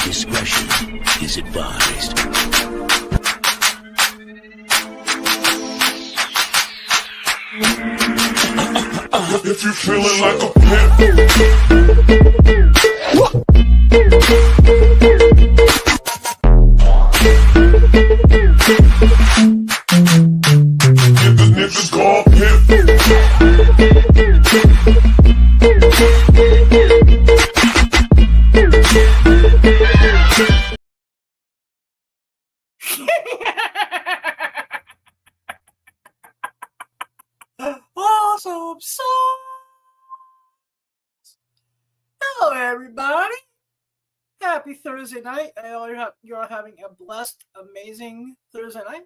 Discretion is advised. If you feeling like a pimp, niggas gon' pimp. Awesome sauce. Hello, everybody. Happy Thursday night. I know you're having a blessed, amazing Thursday night.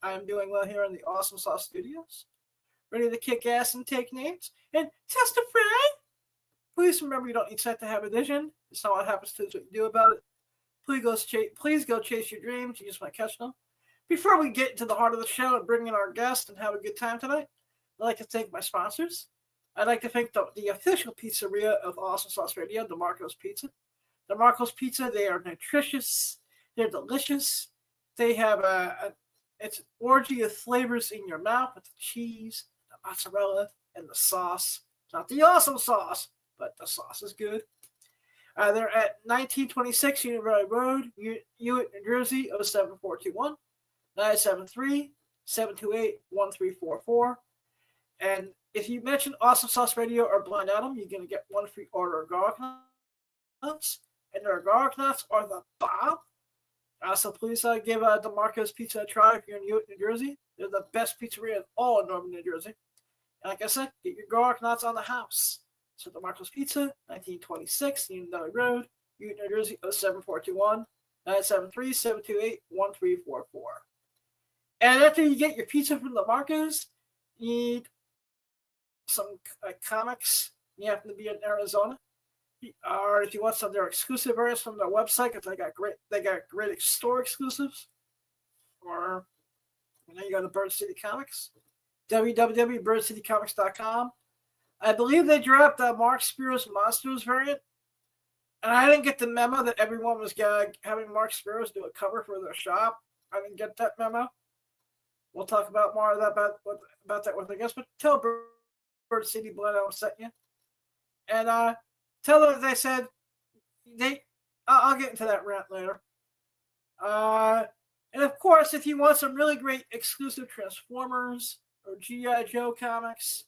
I'm doing well here in the Awesome Sauce Studios, ready to kick ass and take names and testify. Please remember, you don't need sight to have a vision. It's not what happens to, it's what you do about it. Please go chase your dreams. You just might catch them. Before we get into the heart of the show and bring in our guest and have a good time tonight, I'd like to thank my sponsors. I'd like to thank the official pizzeria of Awesome Sauce Radio, DeMarco's Pizza. DeMarco's Pizza, they are nutritious. They're delicious. They have it's an orgy of flavors in your mouth with the cheese, the mozzarella, and the sauce. It's not the awesome sauce, but the sauce is good. They're at 1926 University Road, Hewitt, New Jersey, 07421. 973-728-1344. And if you mention Awesome Sauce Radio or Blind Adam, you're going to get one free order of garlic nuts. And their garlic nuts are the bomb. So please give DeMarco's Pizza a try if you're in Hewitt, New Jersey. They're the best pizzeria in all of Northern New Jersey. And like I said, get your garlic nuts on the house. So DeMarco's Pizza, 1926 Union Road, Hewitt, New Jersey, 07421. 973-728-1344. And after you get your pizza from DeMarco's, you need some comics. You happen to be in Arizona, or if you want some of their exclusive areas from their website, because they got great store exclusives. Or you go to Bird City Comics, www.birdcitycomics.com. I believe they dropped Mark Spiro's Monsters variant, and I didn't get the memo that everyone was having Mark Spiros do a cover for their shop. I didn't get that memo. We'll talk about more of that about that with I guess, but tell Bird City Blood I sent you, and tell them they said I'll get into that rant later. And of course, if you want some really great exclusive Transformers or G.I. Joe comics,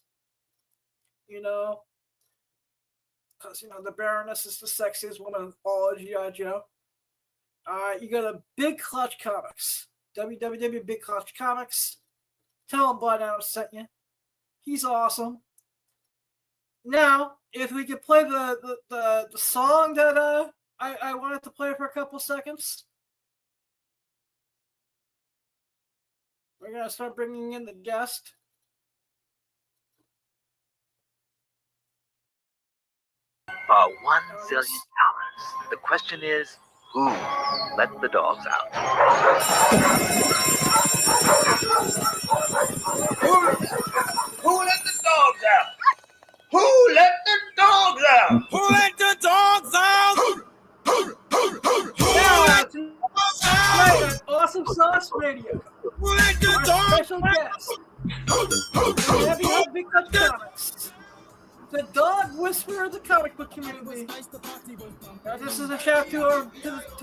because the Baroness is the sexiest woman of all of G.I. Joe. You go to Big Clutch Comics. www.bigclutchcomics. Tell him Blood Adam sent you. He's awesome. Now, if we could play the song that I wanted to play for a couple seconds. We're going to start bringing in the guest. $1 zillion. The question is, who let the dogs out? Who let the dogs out? Who let the dogs out? Who let the dogs out? Now, tonight, Awesome Sauce Radio. Who let the Our dogs special guest. Heavy Hot Big Clutch Comics. The dog whisperer of the comic book community. Now, this is a shout to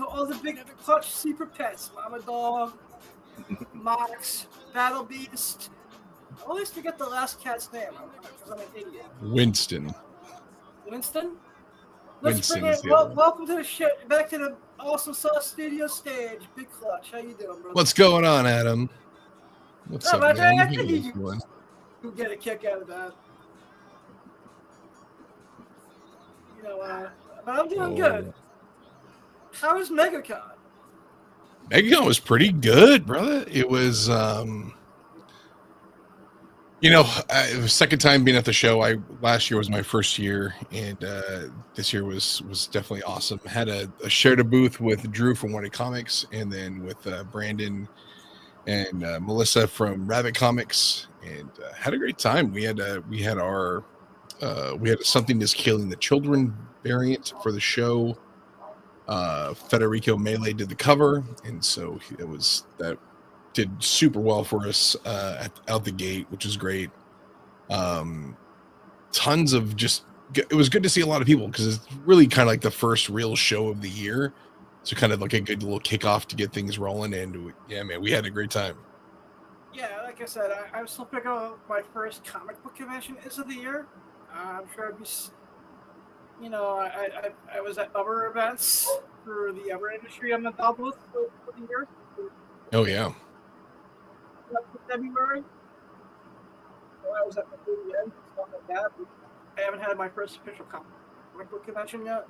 all the Big Clutch super pets. Mama Dog, Mox, Battle Beast. I always forget the last cat's name because I'm an idiot. Winston. Winston? Let's bring Winston's it. the other one. Welcome to the show. Back to the Awesome Sauce Studio stage. Big Clutch. How you doing, bro? What's going on, Adam? What's up, I man? think How you you doing? get a kick out of that. But I'm doing good. How was MegaCon? MegaCon was pretty good, brother. It was, it was second time being at the show. Last year was my first year, and this year was definitely awesome. Had a shared a booth with Drew from Wanted Comics, and then with Brandon and Melissa from Rabbit Comics, and had a great time. We had our we had a Something is Killing the Children variant for the show. Federico Melee did the cover, and so that did super well for us out the gate, which is great. Tons of it was good to see a lot of people because it's really kind of like the first real show of the year, so kind of like a good little kickoff to get things rolling. And yeah, man, we had a great time. Yeah, like I said, I'm still picking up my first comic book convention is of the year. I'm sure I'd be, I was at other events for the other industry I'm involved with for the year. Oh yeah. February. So I was at the end, stuff like that. I haven't had my first official comic book convention yet.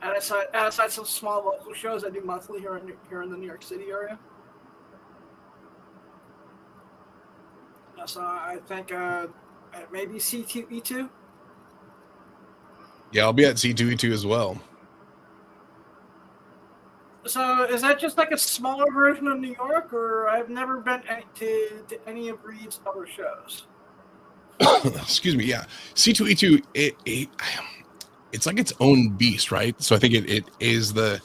And aside some small local shows I do monthly here in the New York City area. So I think maybe C2E2. Yeah, I'll be at C2E2 as well. So is that just like a smaller version of New York, or I've never been to any of Reed's other shows? Excuse me. Yeah, C2E2. It's like its own beast, right? So I think it is the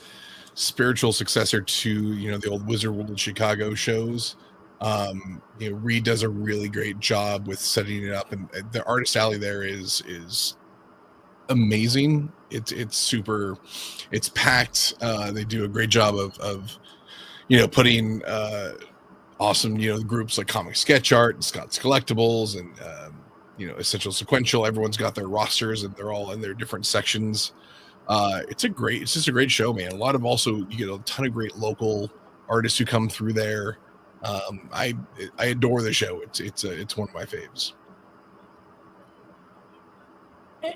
spiritual successor to the old Wizard World Chicago shows. Reed does a really great job with setting it up, and the artist alley there is amazing. It's packed. They do a great job of putting awesome groups like Comic Sketch Art and Scott's Collectibles and Essential Sequential. Everyone's got their rosters and they're all in their different sections. It's just a great show, man. You get a ton of great local artists who come through there. I adore the show. It's one of my faves.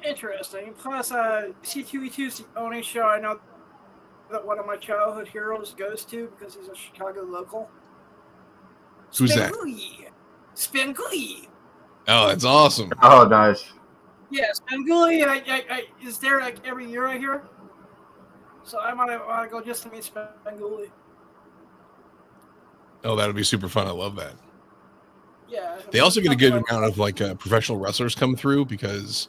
Interesting. Plus, C2E2 is the only show I know that one of my childhood heroes goes to because he's a Chicago local. Who's that? Spenguli. Oh, that's awesome. Oh, nice. Yeah, Spenguli. I is there like every year I hear. So I might want to go just to meet Spenguli. Oh, that'll be super fun. I love that. Yeah. They also get a good amount of professional wrestlers come through because,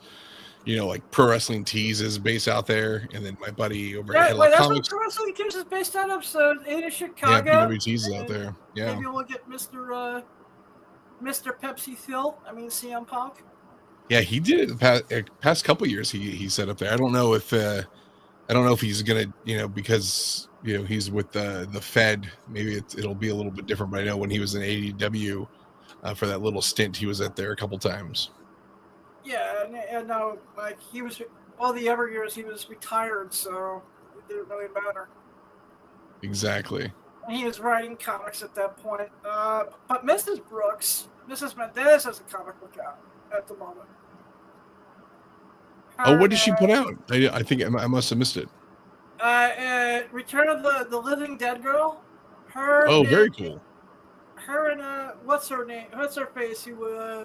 like Pro Wrestling Tees is based out there, and then my buddy over at Headlock that's Comics. Pro Wrestling Tees is based out of. So it is Chicago. Yeah, PWTs is out there. Yeah. Maybe we'll get Mr. Pepsi Phil. I mean CM Punk. Yeah, he did it the past couple years. He set up there. I don't know if he's gonna because he's with the Fed. Maybe it'll be a little bit different. But I know when he was in AEW for that little stint, he was at there a couple times. Yeah, and now like he was all the other years he was retired, so it didn't really matter. Exactly. And he was writing comics at that point. But Mrs. Mendez has a comic book out at the moment. What did she put out? I think I must have missed it. Return of the Living Dead Girl. Very cool. Her and what's her name? What's her face? Who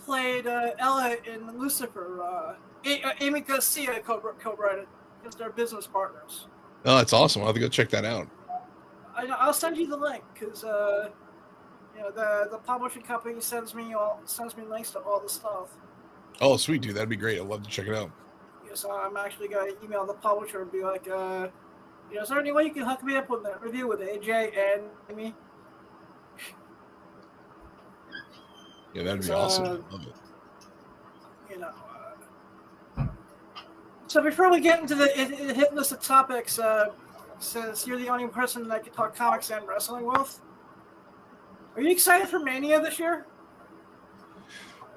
played Ella in Lucifer? Amy Garcia co-wrote it. Because they're business partners. Oh, that's awesome. I'll have to go check that out. I'll send you the link because the publishing company sends me links to all the stuff. Oh, sweet, dude. That'd be great. I'd love to check it out. So I'm actually going to email the publisher and be like, is there any way you can hook me up with that review with AJ and me? Yeah, that'd be awesome. I love it. So before we get into the hit list of topics, since you're the only person that I can talk comics and wrestling with, are you excited for Mania this year?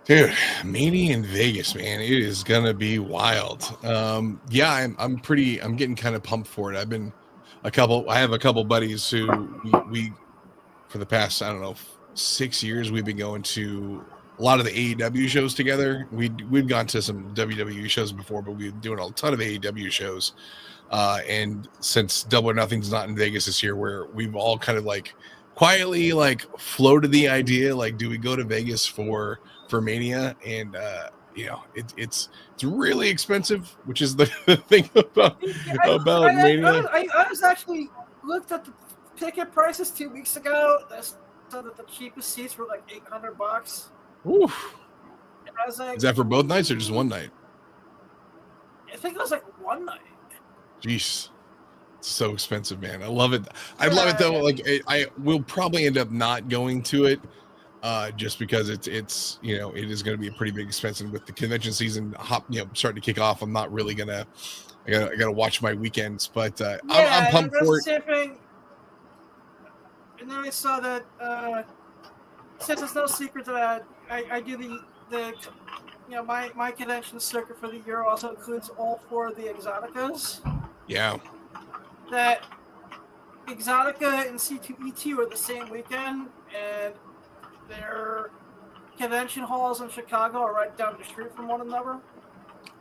Dude, Mania in Vegas, man, it is gonna be wild. Yeah, I'm getting kind of pumped for it. I have a couple buddies who we for the past, 6 years we've been going to a lot of the AEW shows together. We'd gone to some WWE shows before, but we've been doing a ton of AEW shows. And since Double or Nothing's not in Vegas this year, where we've all kind of quietly floated the idea, do we go to Vegas for Mania? And it's really expensive, which is the thing about Mania. I was actually looked at the ticket prices 2 weeks ago. So that the cheapest seats were $800. Oof. I was like, Is that for both nights or just one night? I think it was like one night. Jeez, it's so expensive, man. I love it. I love it though. Like I will probably end up not going to it, just because it's you know it is going to be a pretty big expense, and with the convention season starting to kick off, I'm not really gonna. I gotta watch my weekends, but I'm pumped for it. Same thing. And then I saw that since it's no secret that I do the my convention circuit for the year also includes all 4 of the Exoticas. Yeah. That Exotica and C2E2 are the same weekend, and their convention halls in Chicago are right down the street from one another.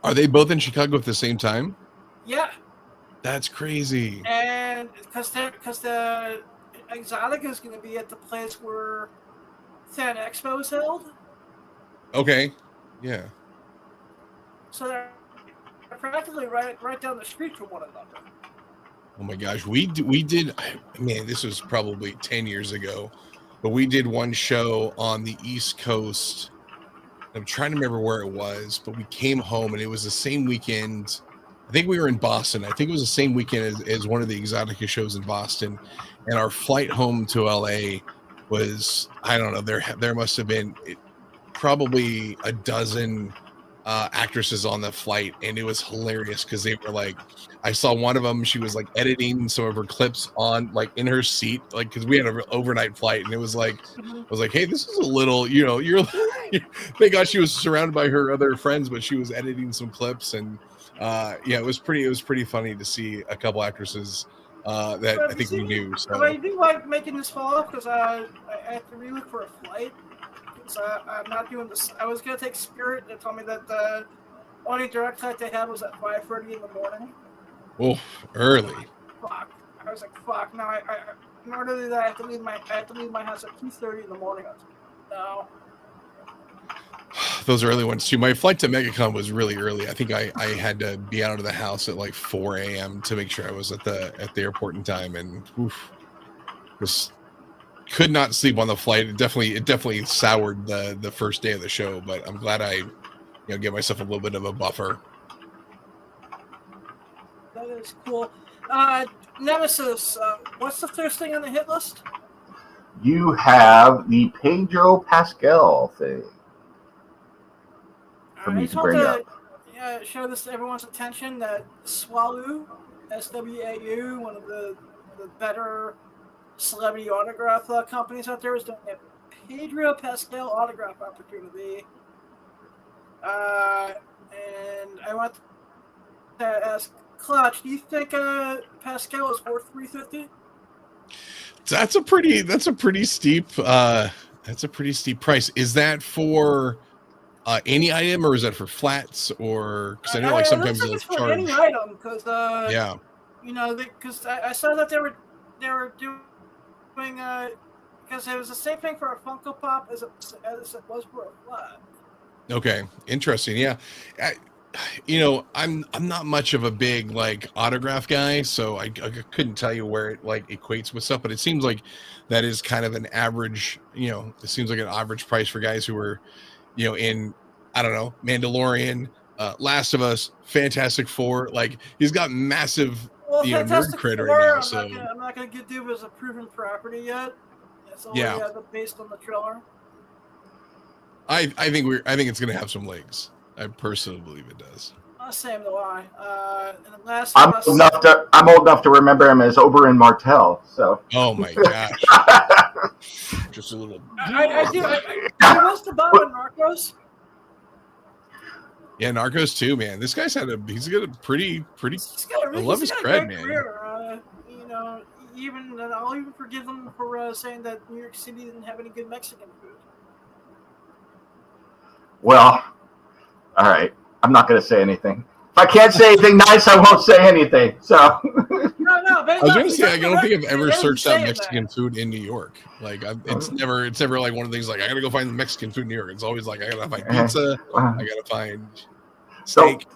Are they both in Chicago at the same time? Yeah. That's crazy. And because the Exotica is going to be at the place where Fan Expo is held. Okay. Yeah. So they're practically right down the street from one another. Oh my gosh, we did. Man, this was probably 10 years ago, but we did one show on the East Coast. I'm trying to remember where it was, but we came home and it was the same weekend. I think we were in Boston. I think it was the same weekend as one of the Exotica shows in Boston, and our flight home to LA was, I don't know, there must have been probably a dozen actresses on the flight, and it was hilarious because they were like, I saw one of them, she was like editing some of her clips on like in her seat, like because we had an overnight flight, and it was like, I was like, hey, this is a little, you're thank God she was surrounded by her other friends, but she was editing some clips, and it was pretty funny to see a couple actresses that I think we knew. So I do like making this fall off because I have to relook for a flight. So I'm not doing this. I was gonna take Spirit. They told me that the only direct flight they had was at 5:30 in the morning. Oh, early. Fuck. I was like, fuck. Now I in order to do that, I have to leave my house at 2:30 in the morning. I was like, no. Those early ones too. My flight to MegaCon was really early. I think I had to be out of the house at like 4 a.m. to make sure I was at the airport in time, and just could not sleep on the flight. It definitely soured the first day of the show, but I'm glad I give myself a little bit of a buffer. That is cool. Nemesis, what's the first thing on the hit list? You have the Pedro Pascal thing. I just want to show this to everyone's attention that Swaloo, SWAU, one of the better celebrity autograph companies out there, is doing a Pedro Pascal autograph opportunity. And I want to ask Clutch, do you think Pascal is worth $350? That's a pretty steep price. Is that for any item, or is that for flats, or because I know like sometimes they'll for charge any item, because because I saw that they were doing because it was the same thing for a Funko Pop as it was for a flat. Okay, interesting. Yeah, I'm not much of a big like autograph guy, so I couldn't tell you where it like equates with stuff, but it seems like that is kind of an average. It seems like an average price for guys who are in, I don't know, Mandalorian, Last of Us, Fantastic Four. Like he's got massive nerd cred right now. So I'm not gonna get Dude as a proven property yet. It's only based on the trailer. I think it's gonna have some legs. I personally believe it does. Same do I. And Last I'm of Us, old enough to remember him as Oberyn Martell. So. Oh my gosh. Just a little. I do. I was the Bob in Narcos. Yeah, Narcos too, man. This guy's he's got a pretty. I love his cred, man. Career. I'll even forgive him for saying that New York City didn't have any good Mexican food. Well, all right. I'm not going to say anything. If I can't say anything nice, I won't say anything. So. No. I was going to say I don't think I've ever searched out Mexican food in New York. Like it's never like one of the things like I got to go find Mexican food in New York. It's always like I got to find pizza. I got to find steak.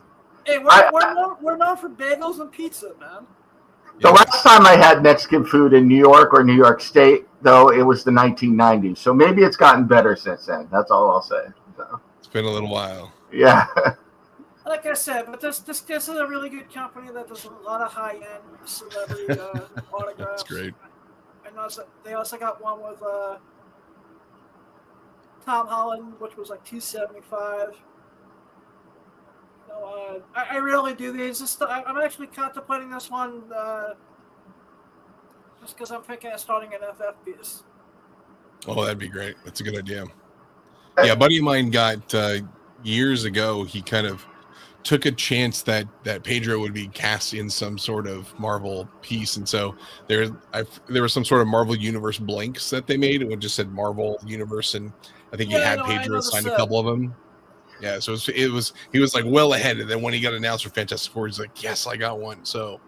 Hey, we're known for bagels and pizza, man. The last time I had Mexican food in New York or New York State, though, it was the 1990s. So maybe it's gotten better since then. That's all I'll say. So. been a little while. Yeah. Like I said, but this is a really good company that does a lot of high end celebrity autographs. That's great. And also, they also got one with Tom Holland, which was like $275. So I really do these. I'm actually contemplating this one just because I'm thinking of starting an FF piece. Oh, that'd be great. That's a good idea. Yeah, a buddy of mine got years ago. He kind of took a chance that Pedro would be cast in some sort of Marvel piece, and so there was some sort of Marvel Universe blanks that they made. It just said Marvel Universe, and I think he had Pedro sign a couple of them. Yeah, so he was like well ahead, and then when he got announced for Fantastic Four, he's like, "Yes, I got one." So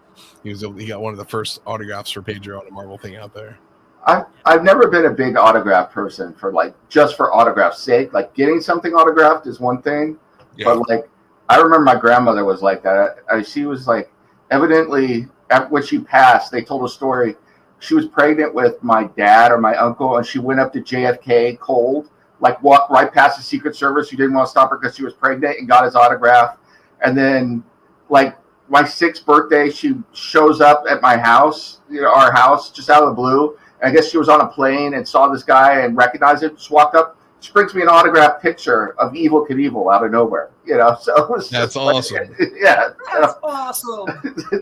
he got one of the first autographs for Pedro on a Marvel thing out there. I've never been a big autograph person for just for autograph's sake. Like getting something autographed is one thing, but I remember my grandmother was like that. She was like, evidently, when she passed, they told a story. She was pregnant with my dad or my uncle, and she went up to JFK cold, walked right past the Secret Service. She didn't want to stop her because she was pregnant, and got his autograph. And then, my 6th birthday, she shows up at my house, our house, just out of the blue. And I guess she was on a plane and saw this guy and recognized him, just walked up. She brings me an autographed picture of Evel Knievel out of nowhere, so it was that's awesome. Yeah, that's awesome.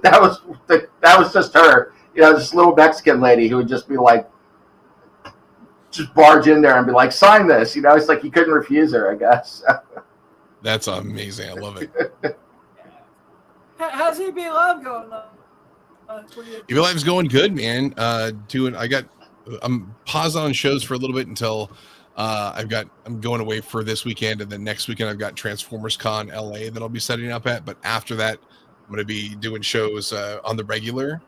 that was just her, this little Mexican lady who would just be just barge in there and be like, sign this, it's like you couldn't refuse her, I guess. That's amazing. I love it. How's EB Live going? EB Live's going good, man. I'm paused on shows for a little bit until. I'm going away for this weekend, and then next weekend I've got Transformers Con LA that I'll be setting up at. But after that, I'm going to be doing shows on the regular,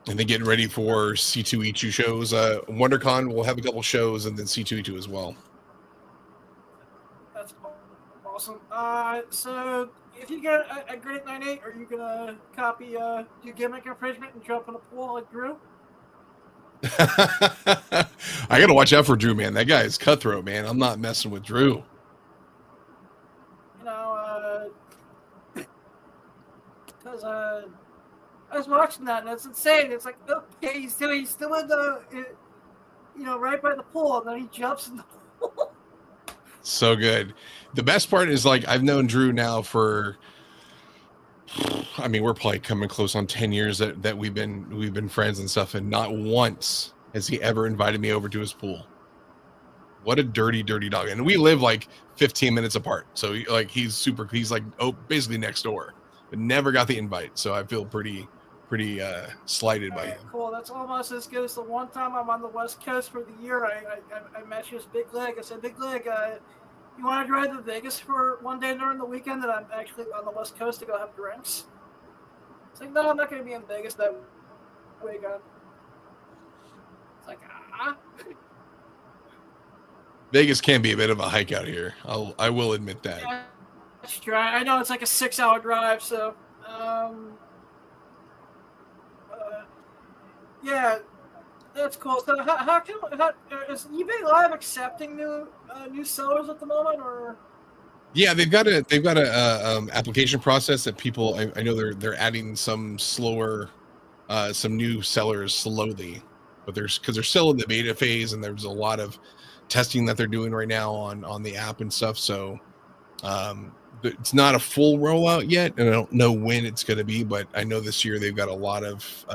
and then getting ready for C2E2 shows. WonderCon will have a couple shows, and then C2E2 as well. That's awesome. So if you get a Great 98, are you gonna copy your gimmick infringement and jump in a pool like Drew? I gotta watch out for Drew, man. That guy is cutthroat, man. I'm not messing with Drew. Because I was watching that and it's insane. It's like, okay, he's still in the, right by the pool, and then he jumps in the pool. So good. The best part is I've known Drew now for. I mean, we're probably coming close on 10 years that we've been friends and stuff, and not once has he ever invited me over to his pool. What a dirty dog. And we live 15 minutes apart. So he's basically next door, but never got the invite. So I feel pretty slighted by him. Cool. That's almost as good as the one time I'm on the West Coast for the year. I met his Big Leg. I said, Big Leg, you want to drive to Vegas for one day during the weekend that I'm actually on the West Coast to go have drinks? It's like, no, I'm not going to be in Vegas that weekend. It's like, Vegas can be a bit of a hike out here. I will admit that. Yeah, that's true. I know it's like a 6-hour drive, so yeah, that's cool. So how is eBay Live accepting new sellers at the moment, or? Yeah, they've got a application process that people. I know they're adding some new sellers slowly, but because they're still in the beta phase, and there's a lot of testing that they're doing right now on the app and stuff. So it's not a full rollout yet, and I don't know when it's going to be, but I know this year they've got a lot of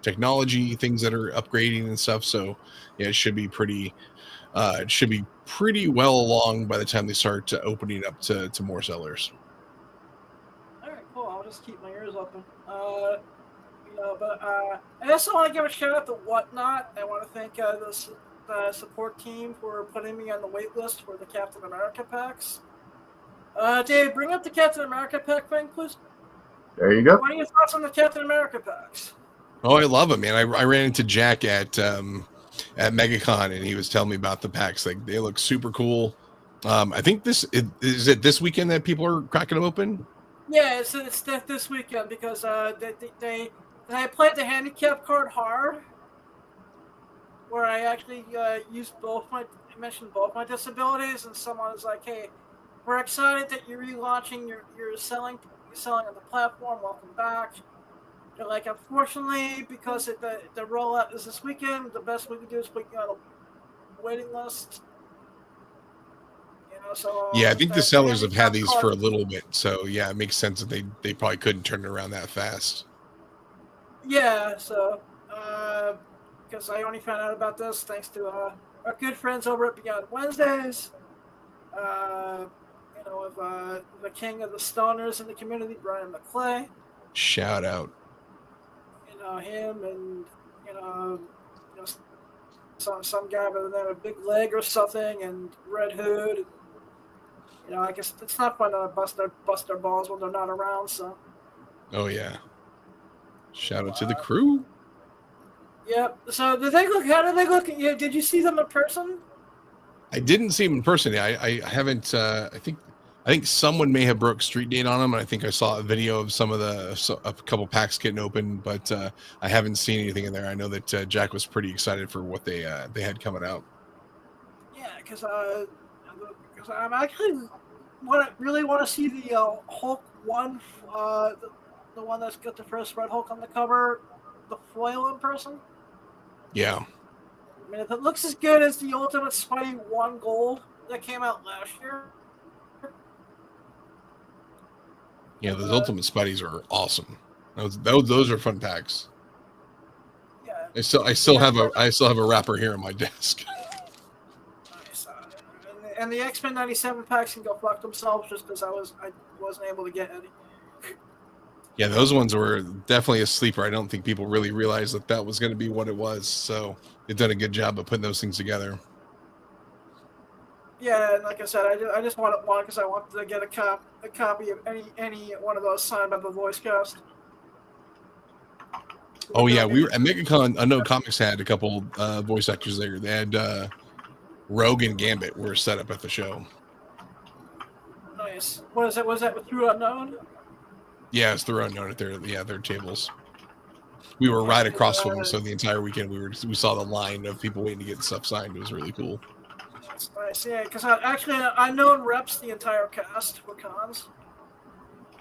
technology things that are upgrading and stuff. So yeah, it should be pretty well along by the time they start opening up to more sellers. All right, cool. I'll just keep my ears open. But I also want to give a shout out to Whatnot. I want to thank the support team for putting me on the wait list for the Captain America packs. Dave, bring up the Captain America pack thing, please. There you go. What are your thoughts on the Captain America packs? Oh, I love them, man. I ran into Jack at MegaCon, and he was telling me about the packs. They look super cool. I think is it this weekend that people are cracking them open? Yeah, it's this weekend because they played the handicap card hard, where I actually used both mentioned both my disabilities, and someone was like, "Hey, we're excited that you're relaunching your selling on the platform. Welcome back." They're like, "Unfortunately, because the rollout is this weekend, the best we can do is put you on a waiting list." You know, so Yeah, I think the that sellers really have had these for a caused- little bit, so yeah, it makes sense that they probably couldn't turn it around that fast. Yeah, so because I only found out about this thanks to our good friends over at Beyond Wednesdays. You know, of the king of the stoners in the community, Brian McClay. Shout out. You know him, and you know some guy by the name of Big Leg or something, and Red Hood. You know, I guess it's not fun to bust their balls when they're not around. So. Oh yeah. Shout out to the crew. Yep. So did they look? How did they look at you? Did you see them in person? I didn't see him in person. I haven't. I think someone may have broke street date on him, and I think I saw a video of a couple packs getting open, but I haven't seen anything in there. I know that Jack was pretty excited for what they had coming out. Yeah, because I'm actually really want to see the Hulk one, the one that's got the first Red Hulk on the cover, the foil in person. Yeah. I mean, if it looks as good as the Ultimate Spidey 1 Gold that came out last year. Yeah, those Ultimate Spideys are awesome. Those are fun packs. Yeah. I still have a wrapper here on my desk. Nice. And the X-Men 97 packs can go fuck themselves just because I wasn't able to get any. Yeah, those ones were definitely a sleeper. I don't think people really realized that was going to be what it was. So they've done a good job of putting those things together. Yeah, and like I said, I just wanted one because I wanted to get a copy of any one of those signed by the voice cast. Oh yeah, we were at MegaCon. Unknown Comics had a couple voice actors there. They had Rogue and Gambit were set up at the show. Nice. What is it? Was that through Unknown? Yeah, it's through Unknown at their tables. We were right across from them, so the entire weekend we saw the line of people waiting to get stuff signed. It was really cool. That's nice. Yeah, because Unknown reps the entire cast for cons.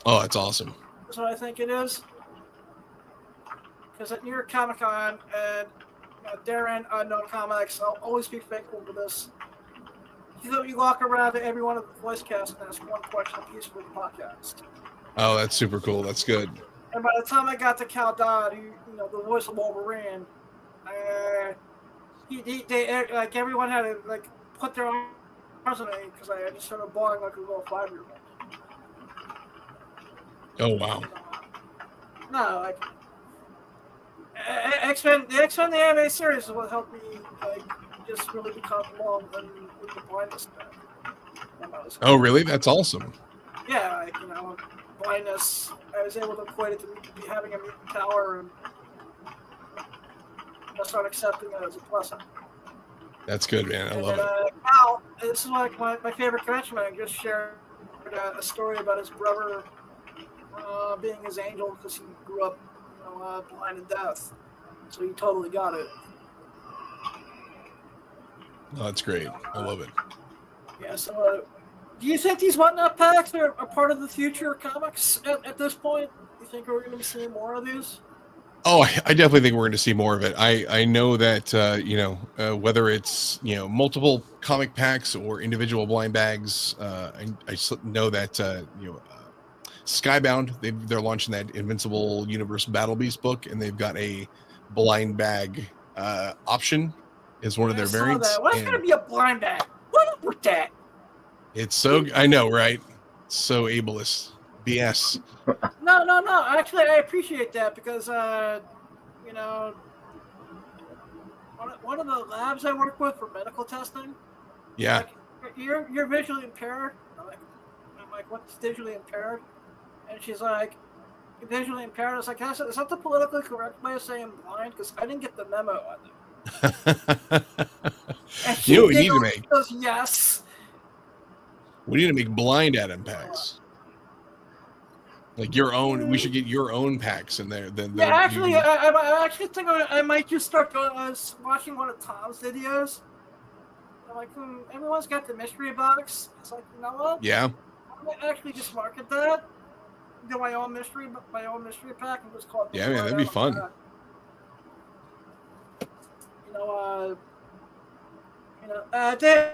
Oh, that's awesome. That's what I think it is. Because at New York Comic Con and Darren Unknown Comics, I'll always be faithful to this. You walk around to every one of the voice cast and ask one question apiece for the podcast. Oh, that's super cool. That's good. And by the time I got to Cal Dodd, the voice of Wolverine, they like everyone had to like put their arms on me because I just started bawling like a little 5-year-old. Oh wow. No, like X-Men, the X-Men the anime series is what helped me like just really become along with the blindness thing. Oh really? That's awesome. Yeah, like, blindness. I was able to equate it to me having a mutant power, and I started accepting it as a blessing. That's good, man. I love it. Cal, this is like my favorite convention man. Just shared a story about his brother being his angel because he grew up, blind and deaf. So he totally got it. Oh, that's great. I love it. Yeah. So, do you think these whatnot packs are part of the future of comics at this point? Do you think we're going to be seeing more of these? Oh, I definitely think we're going to see more of it. I know that whether it's multiple comic packs or individual blind bags, I know that Skybound they're launching that Invincible Universe Battle Beast book, and they've got a blind bag option as one of their variants. What's going to be a blind bag? What up with that? It's so I know, right? So ableist. BS. No. Actually, I appreciate that because, one of the labs I work with for medical testing. Yeah. Like, you're visually impaired. I'm like, what's visually impaired? And she's like, visually impaired. I was like, is that the politically correct way of saying blind? Because I didn't get the memo on it. And You know what we need to make? Goes, yes. We need to make blind Adam packs. Like your own, we should get your own packs in there. Then Yeah, actually, I actually think I might just start going. I was watching one of Tom's videos, Like, everyone's got the mystery box. It's like, you know what? Yeah. I'm gonna actually just market that. Do my own mystery pack, and just call it. Yeah, man, that'd be fun. Dave,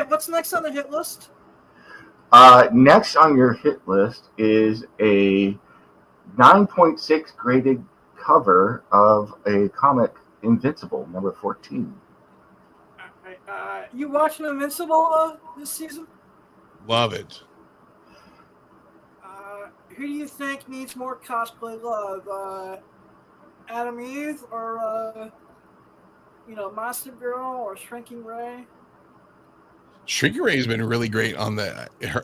what's next on the hit list? Next on your hit list is a 9.6 graded cover of a comic, Invincible, number 14. You watching Invincible this season? Love it. Who do you think needs more cosplay love? Adam Eve or Monster Girl or Shrinking Ray? Shrinking Ray has been really great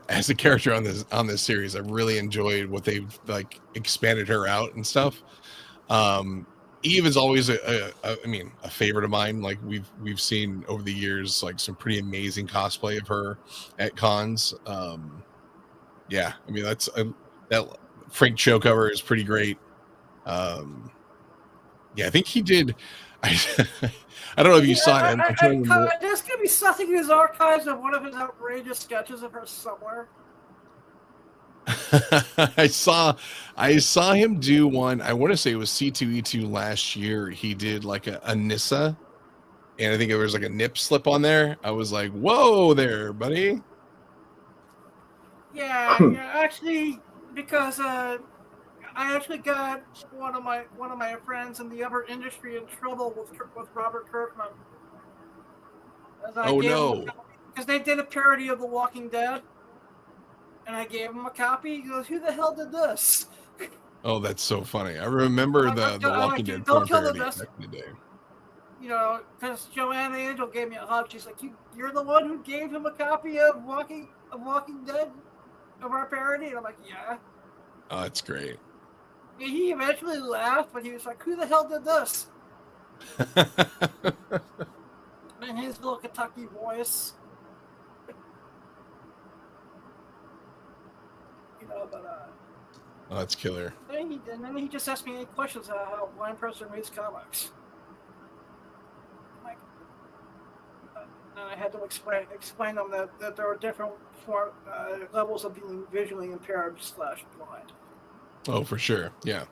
as a character on this series. I've really enjoyed what they've like expanded her out and stuff. Eve is always a favorite of mine. Like we've seen over the years like some pretty amazing cosplay of her at cons. Yeah, I mean that Frank show cover is pretty great. Yeah, I think he did. I don't know if you saw it. There's gonna be something in his archives of one of his outrageous sketches of her somewhere. I saw him do one. I want to say it was C2E2 last year. He did like a Nissa, and I think it was like a nip slip on there. I was like, "Whoa, there, buddy!" Yeah, actually, because I actually got one of my friends in the other industry in trouble with Robert Kirkman. Oh no! Because they did a parody of The Walking Dead. And I gave him a copy. He goes, "Who the hell did this?" Oh, that's so funny. I remember the Walking Dead porn parody back in the day. Because Joanna Angel gave me a hug. She's like, "You're the one who gave him a copy of Walking Dead, of our parody?" And I'm like, "Yeah." Oh, that's great. And he eventually laughed, but he was like, "Who the hell did this?" In his little Kentucky voice. Oh, that's killer. And then he just asked me any questions about how a blind person reads comics. And I had to explain them that there are different levels of being visually impaired / blind. Oh, for sure. Yeah,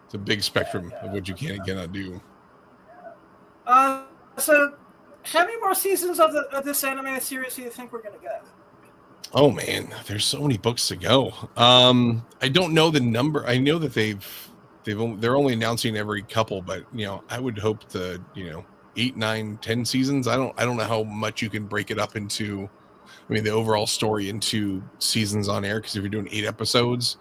it's a big spectrum of what you can and cannot do. So, how many more seasons of this animated series do you think we're gonna get? Oh man, there's so many books to go. I don't know the number. I know that they're only announcing every couple, but I would hope to 8, 9, 10 seasons. I don't know how much you can break it up into. I mean, the overall story into seasons on air, because if you're doing 8 episodes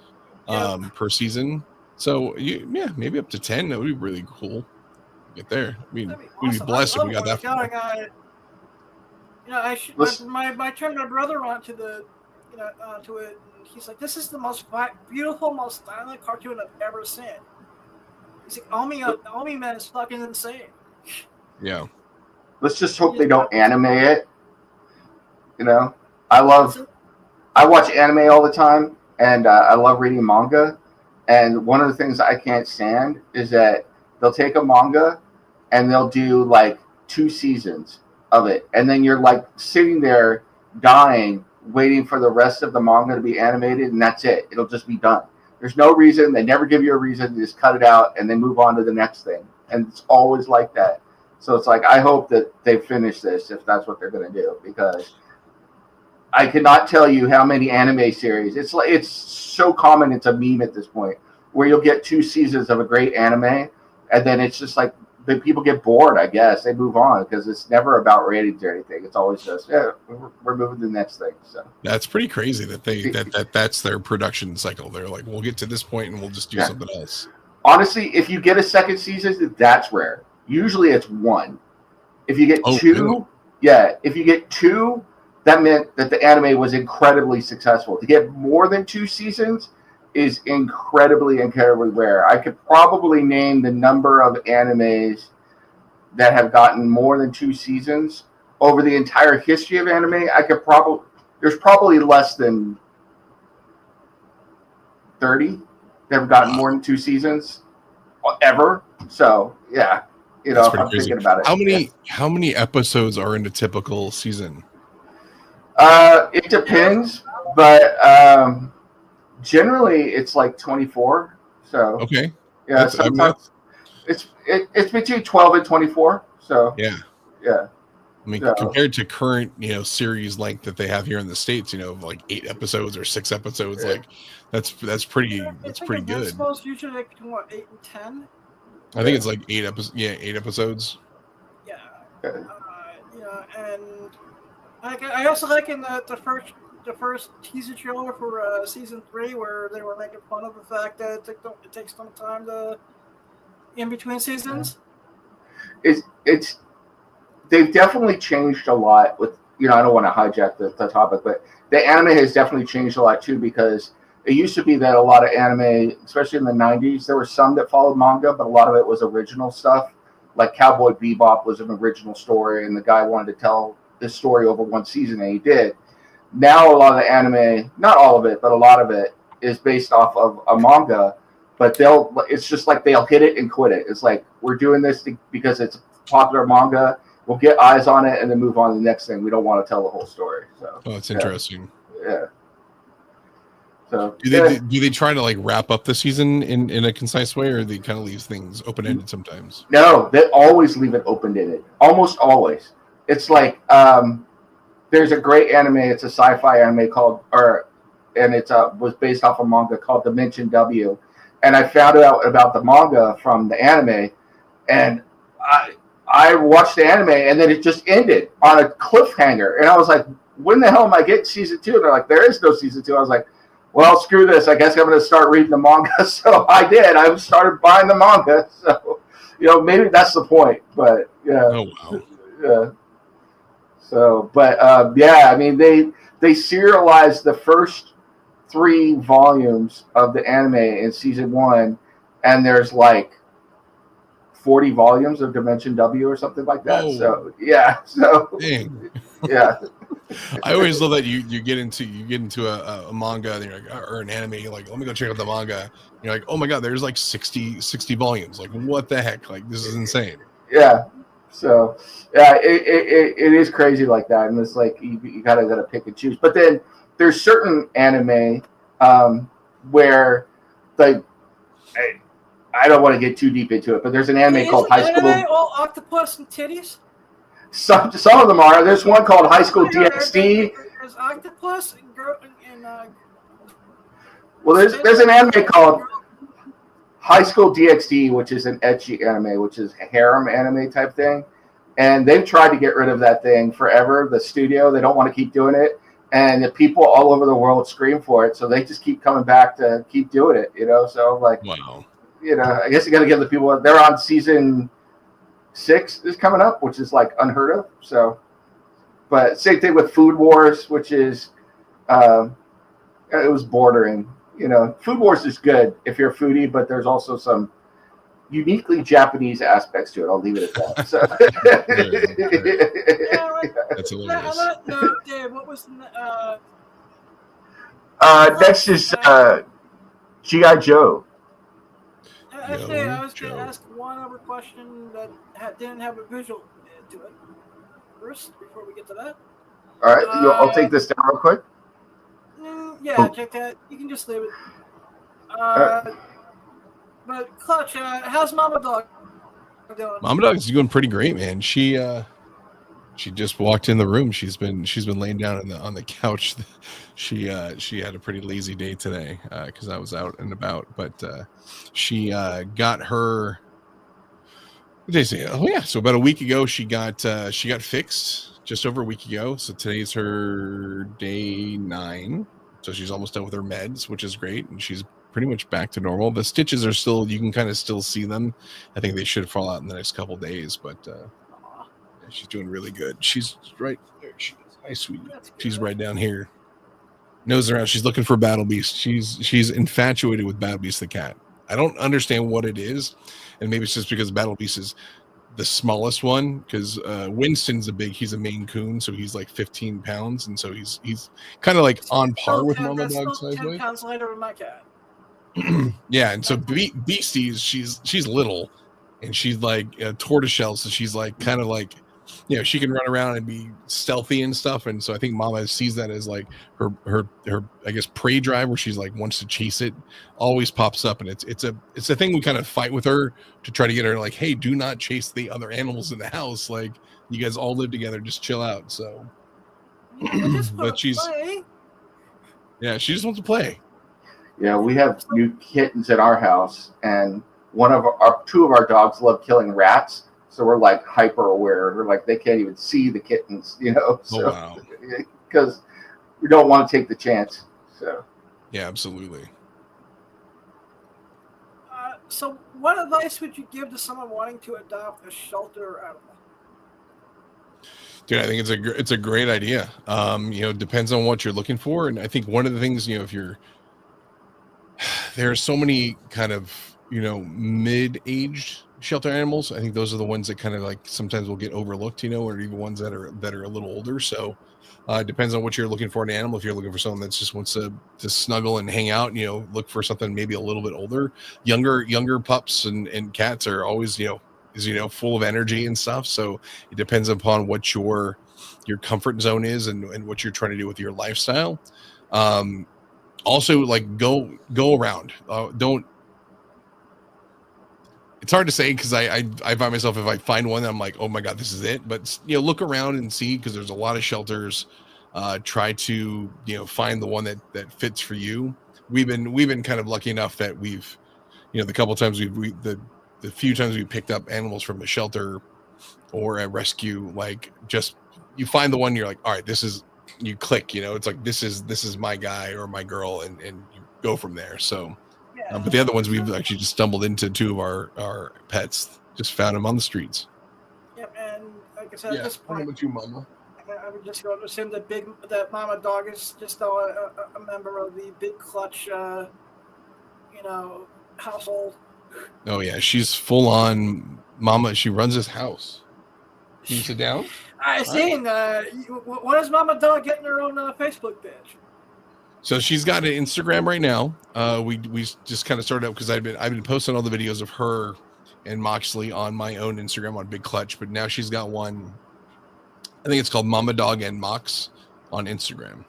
per season, so maybe up to 10. That would be really cool. Get there. I mean, we'd be blessed if we got that far. I turned my brother onto onto it, and he's like, "This is the most beautiful, most violent cartoon I've ever seen." He's like, "Omi Man is fucking insane." Yeah. Let's just hope they don't anime it. I watch anime all the time, and I love reading manga. And one of the things I can't stand is that they'll take a manga and they'll do like 2 seasons of it, and then you're like sitting there dying waiting for the rest of the manga to be animated, and that's it. It'll just be done. There's no reason. They never give you a reason. They just cut it out and they move on to the next thing, and it's always like that. So it's like, I hope that they finish this if that's what they're going to do, because I cannot tell you how many anime series. It's so common, it's a meme at this point, where you'll get 2 seasons of a great anime, and then it's just like the people get bored, I guess. They move on because it's never about ratings or anything. It's always just, we're moving to the next thing. So that's pretty crazy that that's their production cycle. They're like, we'll get to this point and we'll just do something else. Honestly, if you get a second season, that's rare. Usually it's 1. If you get 2, really? If you get 2, that meant that the anime was incredibly successful. To get more than 2 seasons is incredibly rare. I could probably name the number of animes that have gotten more than 2 seasons over the entire history of anime. There's probably less than 30 that have gotten more than 2 seasons ever. So yeah, You know, That's if pretty I'm crazy. thinking about it. How many episodes are in a typical season? It depends, but generally it's like 24. So Okay, yeah, I mean, sometimes it's between 12 and 24. So yeah. yeah. I mean, So, compared to current, series length that they have here in the States, like 8 episodes or 6 episodes, Yeah. like that's pretty I that's think pretty Advanced good. Most usually like between 8 and 10. I think it's like 8 episodes. Yeah, 8 episodes. Yeah. Yeah. And I also like in the first teaser trailer for season 3 where they were making fun of the fact that it takes some time in between seasons. it's they've definitely changed a lot with I don't want to hijack the topic, but the anime has definitely changed a lot too, because it used to be that a lot of anime, especially in the 90s, there were some that followed manga, but a lot of it was original stuff. Like Cowboy Bebop was an original story, and the guy wanted to tell this story over one season, and he did. Now a lot of the anime, not all of it, but a lot of it is based off of a manga, but it's just like they'll hit it and quit it. It's like, we're doing this because it's popular manga. We'll get eyes on it and then move on to the next thing. We don't want to tell the whole story. So Oh, it's interesting. yeah. So Do they try to like wrap up the season in a concise way, or they kind of leave things open ended sometimes? No, they always leave it open-ended. Almost always. It's like there's a great anime. It's a sci-fi anime was based off a manga called Dimension W, and I found out about the manga from the anime, and I watched the anime, and then it just ended on a cliffhanger, and I was like, when the hell am I getting season 2? And they're like, there is no season 2. I was like, well, screw this. I guess I'm going to start reading the manga. So I did. I started buying the manga. So, maybe that's the point. But yeah. Oh wow. Yeah. So, but I mean, they serialized the first 3 volumes of the anime in season 1, and there's like 40 volumes of Dimension W or something like that. Whoa. So yeah. So Dang. yeah. I always love that you get into a manga and you're like, or an anime, you're like, let me go check out the manga. And you're like, oh my god, there's like 60 volumes. Like, what the heck? Like, this is insane. Yeah. So yeah, it is crazy like that, and it's like you gotta pick and choose. But then there's certain anime where I don't want to get too deep into it, but there's an anime called High School. Anime all octopus and titties? Some of them are. There's one called High School DxD. There's octopus and Well, there's an anime called High School DxD, which is an ecchi anime, which is a harem anime type thing. And they've tried to get rid of that thing forever. The studio, they don't want to keep doing it. And the people all over the world scream for it. So they just keep coming back to keep doing it, So, like, wow. I guess you got to give the people, they're on season 6 is coming up, which is like unheard of. So, but same thing with Food Wars, which is, it was bordering. Food Wars is good if you're a foodie, but there's also some uniquely Japanese aspects to it. I'll leave it at that. So. That's hilarious. No, Dave, what was the next is G.I. Joe. Actually, I was going to ask one other question that didn't have a visual to it first, before we get to that. All right, I'll take this down real quick. Yeah, check that. You can just leave it. But Clutch, how's Mama Dog doing? Mama Dog's doing pretty great, man. She just walked in the room. She's been laying down on the couch. She had a pretty lazy day today because I was out and about. But she got her. What did I say? Oh yeah, so about a week ago she got fixed. Just over a week ago. So today's her day 9. So she's almost done with her meds, which is great, and she's pretty much back to normal. The stitches are still, you can kind of still see them. I think they should fall out in the next couple of days, but she's doing really good. She's right there. She is. Hi, sweetie. She's right down here. Nose around. She's looking for Battle Beast. She's infatuated with Battle Beast the cat. I don't understand what it is, and maybe it's just because Battle Beast is the smallest one, because Winston's he's a Maine Coon, so he's like 15 pounds, and so he's kind of like on par with Mama Dog size. 10 pounds lighter than my cat. Yeah, and so Beasties, she's little, and she's like a tortoiseshell, so she's like kind of like, you know, she can run around and be stealthy and stuff. And so I think Mama sees that as like her I guess prey drive, where she's like wants to chase it, always pops up, and it's a thing we kind of fight with her to try to get her like, hey, do not chase the other animals in the house. Like, you guys all live together, just chill out. So, but she just wants to play. Yeah, we have new kittens at our house, and two of our dogs love killing rats. So we're like hyper aware. We're like, they can't even see the kittens, you know. So, wow. Because we don't want to take the chance. So Yeah, absolutely. So, what advice would you give to someone wanting to adopt a shelter animal? Dude, I think it's a great idea. You know, depends on what you're looking for, and I think one of the things, you know, there are so many kind of, you know, mid-aged shelter animals. I think those are the ones that kind of like sometimes will get overlooked, you know, or even ones that are a little older. So it depends on what you're looking for in an animal. If you're looking for someone that just wants to snuggle and hang out, you know, look for something maybe a little bit older. Younger pups and cats are always, full of energy and stuff. So it depends upon what your comfort zone is and what you're trying to do with your lifestyle. Also, like, go around. Don't. It's hard to say because I find myself, if I find one, I'm like, oh my God, this is it. But, you know, look around and see, because there's a lot of shelters. Try to, you know, find the one that fits for you. We've been kind of lucky enough that we've, you know, the couple of times the few times we picked up animals from a shelter or a rescue, like, just you find the one you're like, all right, you click, you know, it's like, this is my guy or my girl, and you go from there. So. But the other ones, we've actually just stumbled into two of our pets, just found them on the streets. Yep, and like I said, at this point, with you, Mama. I would just go to assume that Mama Dog is just a member of the Big Clutch, household. Oh yeah, she's full on Mama. She runs this house. Can you sit down? I seen. When is Mama Dog getting her own Facebook page? So she's got an Instagram right now. We just kind of started out because I've been posting all the videos of her and Moxley on my own Instagram on Big Clutch, but now she's got one. I think it's called Mama Dog and Mox on Instagram.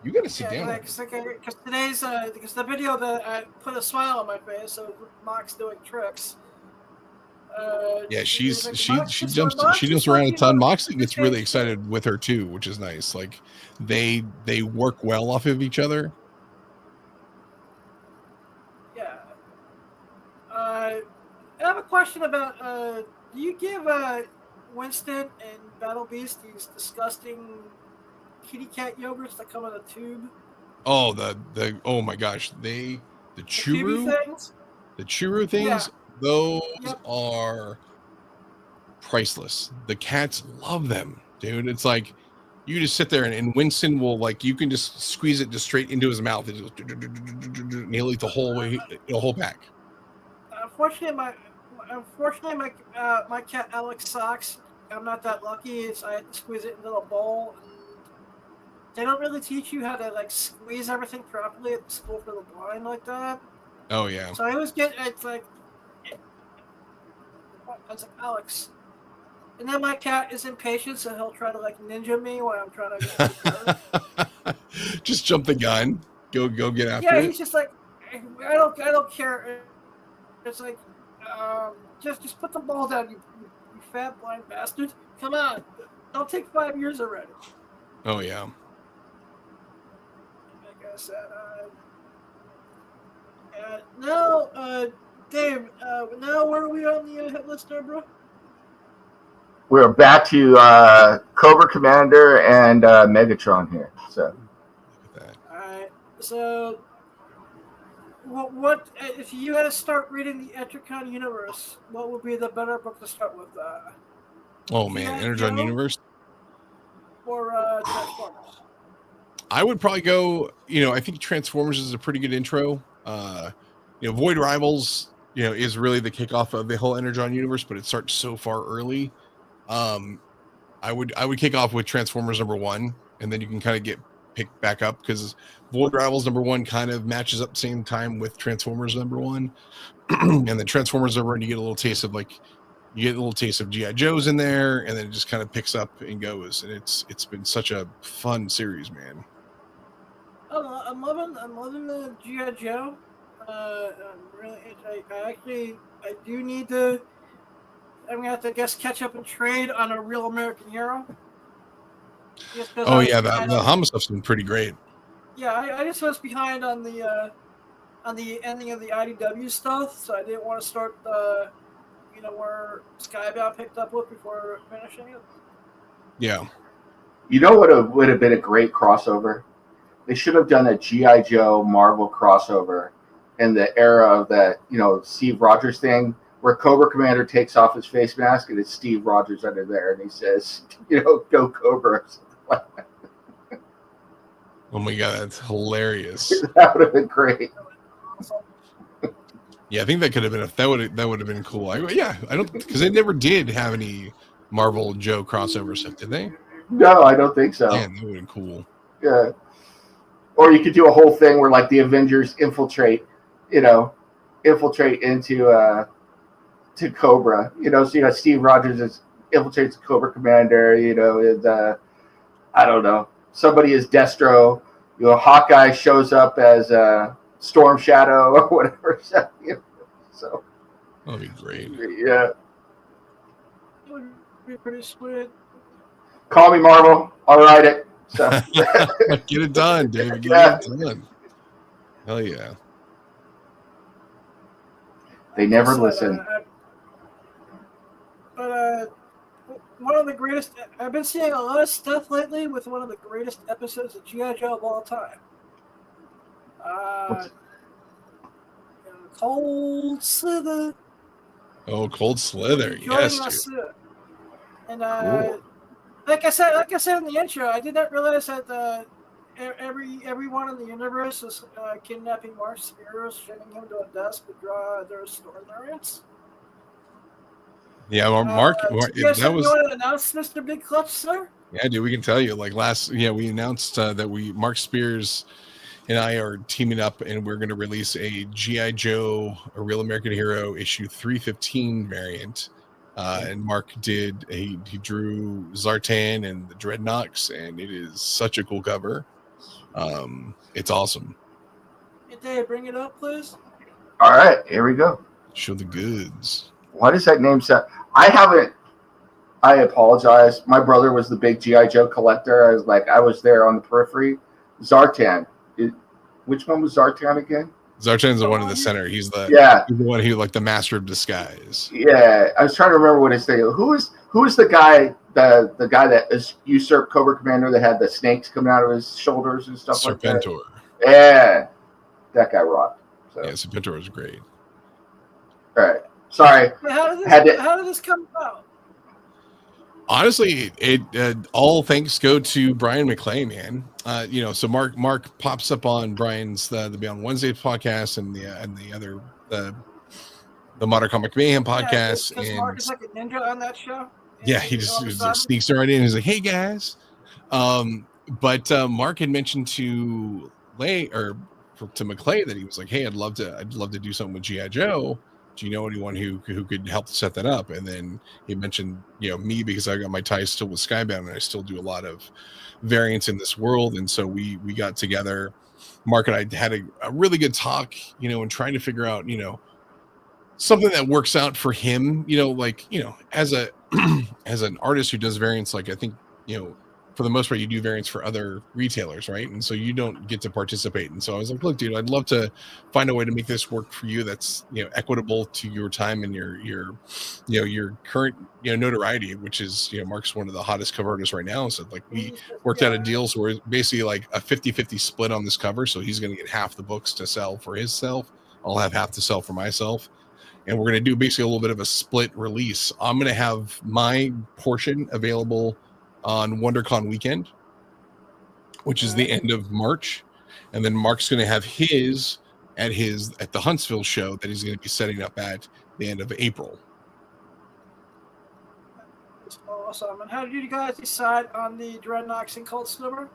You gotta sit down. Because the video that I put a smile on my face of Mox doing tricks. Yeah, she jumps around a ton. Moxley gets really excited with her too, which is nice. Like they work well off of each other. Yeah. I have a question about do you give Winston and Battle Beast these disgusting kitty cat yogurts that come in a tube? Oh, oh my gosh, the churu things? The churu things. Yeah. Those are priceless. The cats love them, dude. It's like you just sit there and Winston will, like, you can just squeeze it just straight into his mouth and he'll eat the whole pack. Unfortunately, my cat Alex sucks. I'm not that lucky. I had to squeeze it into a bowl. They don't really teach you how to, like, squeeze everything properly at the school for the blind like that. Oh yeah. So I was it's like Alex. And then my cat is impatient, so he'll try to, like, ninja me when I'm trying to get just jump the gun. Go get after it. Yeah, he's just like, I don't care. It's like, just put the ball down, you fat blind bastard. Come on. Don't take 5 years already. Oh yeah. Like I said, now, Dave, now where are we on the hit list there, bro? We're back to Cobra Commander and Megatron here. So, all right. So, what if you had to start reading the Etrican universe? What would be the better book to start with? Oh man, Energon Universe or Transformers? I would probably go. I think Transformers is a pretty good intro. Void Rivals, is really the kickoff of the whole Energon universe, but it starts so far early. I would kick off with Transformers #1, and then you can kind of pick back up because Void Rivals #1 kind of matches up same time with Transformers #1, and then Transformers #1 you get a little taste of GI Joes in there, and then it just kind of picks up and goes, and it's been such a fun series, man. I'm loving the GI Joe. I do need to. I'm gonna have to catch up and trade on a Real American Hero. Oh yeah, the Hama stuff's been pretty great. Yeah, I just was behind on the ending of the IDW stuff, so I didn't want to start where Skybound picked up with before finishing it. Yeah. You know what would have been a great crossover? They should have done a G.I. Joe Marvel crossover in the era of that, Steve Rogers thing, where Cobra Commander takes off his face mask and it's Steve Rogers under there, and he says, go Cobra. Oh my god, that's hilarious. That would have been great. Yeah, I think that could have been that would have been cool. I don't, because they never did have any Marvel Joe crossover stuff, did they? No, I don't think so. Man, that would have been cool. Yeah. Or you could do a whole thing where like the Avengers infiltrate into to Cobra. So you got Steve Rogers infiltrates Cobra Commander, I don't know. Somebody is Destro, Hawkeye shows up as Storm Shadow or whatever. So that'd be great. Yeah. It would be pretty sweet. Call me Marvel. I'll write it. So get it done, David. Get it done. Hell yeah. They never listen. But one of the greatest. I've been seeing a lot of stuff lately with one of the greatest episodes of G.I. Joe of all time. Cold Slither. Oh, Cold Slither. Yes, dude. And like I said in the intro, I did not realize that everyone in the universe is kidnapping Mark Spears, sending him to a desk to draw their story variants. Yeah, Mark. You want to announce Mr. Big Clutch, sir? Yeah, dude, we can tell you. Like we announced that Mark Spears and I are teaming up, and we're going to release a G.I. Joe, a Real American Hero issue 315 variant. And Mark he drew Zartan and the Dreadnoks, and it is such a cool cover. It's awesome. Hey, Dave, bring it up, please. All right, here we go. Show the goods. Why does that name sound? I apologize. My brother was the big G.I. Joe collector. I was there on the periphery. Zartan. Which one was Zartan again? Zartan's the one in the center. He's the one who the master of disguise. Yeah, I was trying to remember what his name. Who is the guy? The guy that usurped Cobra Commander that had the snakes coming out of his shoulders and stuff like that. Serpentor. Yeah, that guy rocked. So. Yeah, Serpentor is great. All right, sorry. How did this come about? Honestly, it all thanks go to Brian McClay, man. So Mark pops up on Brian's the Beyond Wednesday podcast and the other the Modern Comic Mayhem podcast. Yeah, and Mark is like a ninja on that show. Yeah, he just sneaks right in. He's like, "Hey guys," but Mark had mentioned to McClay that he was like, "Hey, I'd love to do something with G.I. Joe. Do you know anyone who could help set that up?" And then he mentioned, me, because I got my ties still with Skybound and I still do a lot of variants in this world. And so we got together. Mark and I had a really good talk, and trying to figure out, something that works out for him, as a as an artist who does variants, I think, for the most part, you do variants for other retailers, right? And so you don't get to participate. And so I was like, look, dude, I'd love to find a way to make this work for you that's, equitable to your time and your current, notoriety, which is, Mark's one of the hottest cover artists right now. So we worked out a deal. So we're basically like a 50-50 split on this cover. So he's going to get half the books to sell for himself. I'll have half to sell for myself. And we're going to do basically a little bit of a split release. I'm going to have my portion available on WonderCon weekend, which is the end of March, and then Mark's going to have his at the Huntsville show that he's going to be setting up at the end of April. That's awesome. And how did you guys decide on the Dreadnoks and Cold Slither?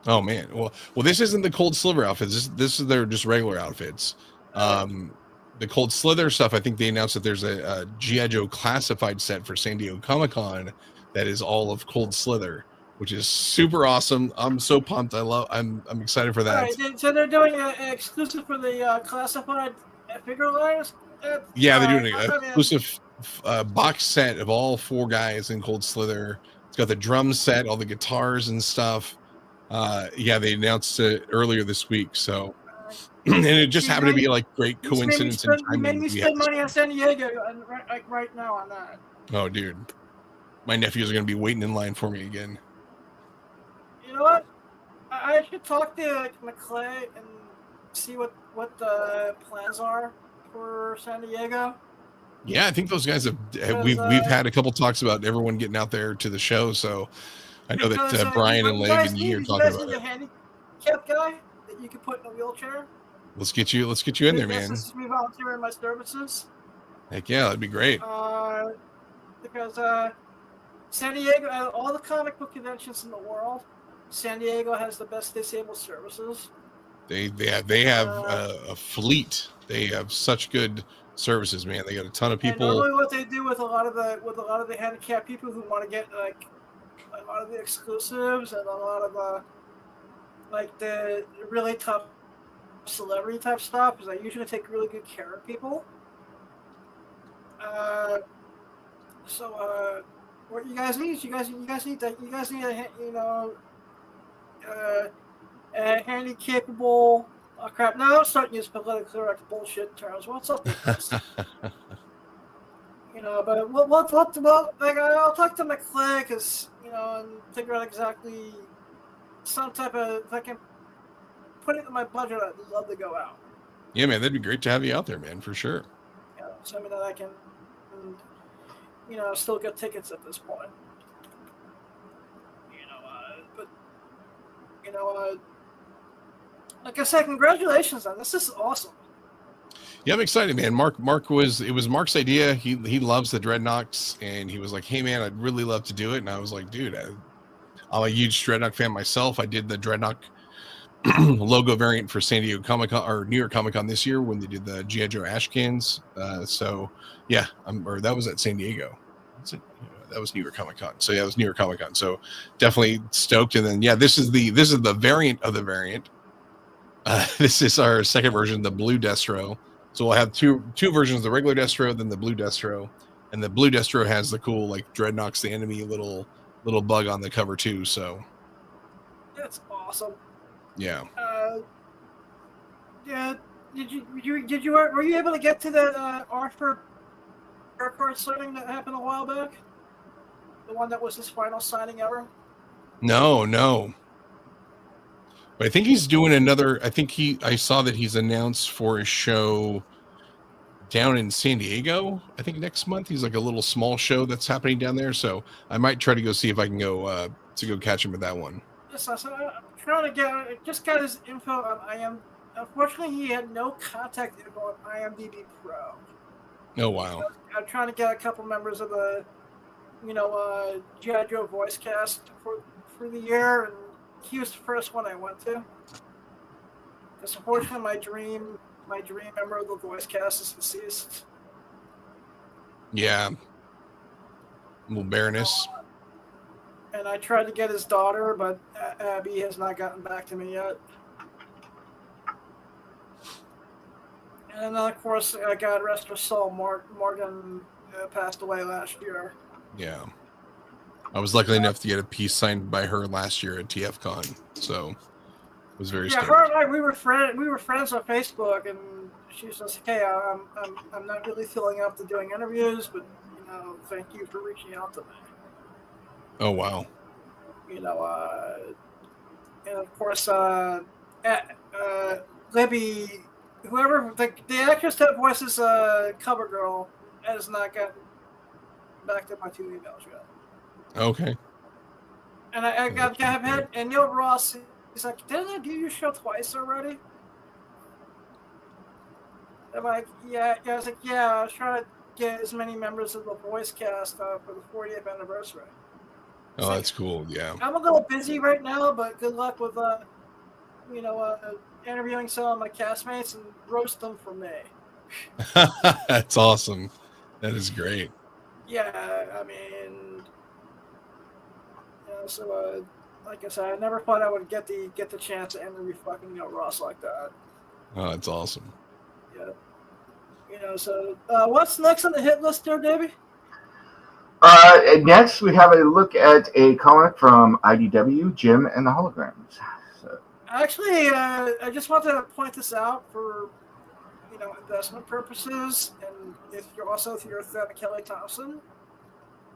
Oh man. Well, this isn't the Cold Sliver outfits. This is their just regular outfits. The Cold Slither stuff. I think they announced that there's a GI Joe classified set for San Diego Comic-Con that is all of Cold Slither, which is super awesome. I'm so pumped. I'm excited for that. Alright, so they're doing an exclusive for the classified figure lines. Yeah, they're doing an exclusive box set of all 4 guys in Cold Slither. It's got the drum set, all the guitars and stuff. Yeah, they announced it earlier this week. So, and it just happened to be like great coincidence and timing. You made me spend money on San Diego right now on that. Oh, dude, my nephews are gonna be waiting in line for me again. You know what? I should talk to McClay and see what the plans are for San Diego. Yeah, I think those guys have. We've had a couple talks about everyone getting out there to the show. So I know that Brian and Leg and Yee are talking about it. A handicap guy that you can put in a wheelchair. Let's get you in there, man. This is me volunteering my services. Heck yeah, that'd be great. Because San Diego, out of all the comic book conventions in the world, San Diego has the best disabled services. They have a fleet. They have such good services, man. They got a ton of people. And normally, what they do with a lot of the handicapped people who want to get like a lot of the exclusives and a lot of the really tough celebrity type stuff is they usually take really good care of people. So what you guys need? You guys need a handy capable. Oh crap! Now I'm starting to use politically correct bullshit terms. What's up with this? But I'll talk to McClay because and figure out exactly some type of if I can put it in my budget. I'd love to go out. Yeah, man, that'd be great to have you out there, man, for sure. Yeah, so that I can, still get tickets at this point. Like I said, congratulations on this. This is awesome. Yeah, I'm excited, man. It was Mark's idea. He loves the Dreadnoks, and he was like, "Hey, man, I'd really love to do it." And I was like, "Dude, I'm a huge Dreadnok fan myself. I did the Dreadnok logo variant for San Diego Comic-Con or New York Comic-Con this year when they did the GI Joe Ashcans. So yeah, that was at San Diego. That was New York Comic-Con. So yeah, it was New York Comic-Con. So definitely stoked. And then yeah, this is the variant of the variant. This is our second version, the Blue Destro. So we'll have two versions: the regular Destro, then the Blue Destro. And the Blue Destro has the cool like Dreadnoks the Enemy little bug on the cover too. So that's awesome. Yeah. Yeah. Were you able to get to the Arthur Burkhart signing that happened a while back? The one that was his final signing ever? No. But I think he's doing another. I saw that he's announced for a show down in San Diego. I think next month he's like a little small show that's happening down there. So I might try to go see if I can go catch him at that one. Yes, so I'm trying to just got his info on Unfortunately, he had no contact info on IMDb Pro. Oh wow! So I'm trying to get a couple members of the, G.I. Joe voice cast for the year, and he was the first one I went to. Because unfortunately, my dream member of the voice cast is deceased. Yeah. Little Baroness. And I tried to get his daughter, but Abby has not gotten back to me yet. And then, of course, God rest her soul, Morgan passed away last year. Yeah. I was lucky enough to get a piece signed by her last year at TFCon, so it was very stoked. Her and I, we were friends on Facebook, and she was just like, "Hey, I'm not really feeling up to doing interviews, but thank you for reaching out to me." Oh wow! And of course, Libby, whoever the actress that voices Cover Girl, has not gotten back to my 2 emails yet. Okay. And I've had, and Neil Ross, he's like, "Didn't I do your show twice already?" I'm like, yeah. I was like, yeah. I was trying to get as many members of the voice cast for the 40th anniversary. Oh, that's cool. Yeah. I'm a little busy right now, but good luck with interviewing some of my castmates and roast them for me. That's awesome. That is great. Yeah, I mean, like I said, I never thought I would get the chance to interview fucking Ross like that. Oh, that's awesome. Yeah. What's next on the hit list there, Davey? And next, we have a look at a comic from IDW, Jim and the Holograms. So, Actually, I just wanted to point this out for investment purposes, and if you're a fan of Kelly Thompson,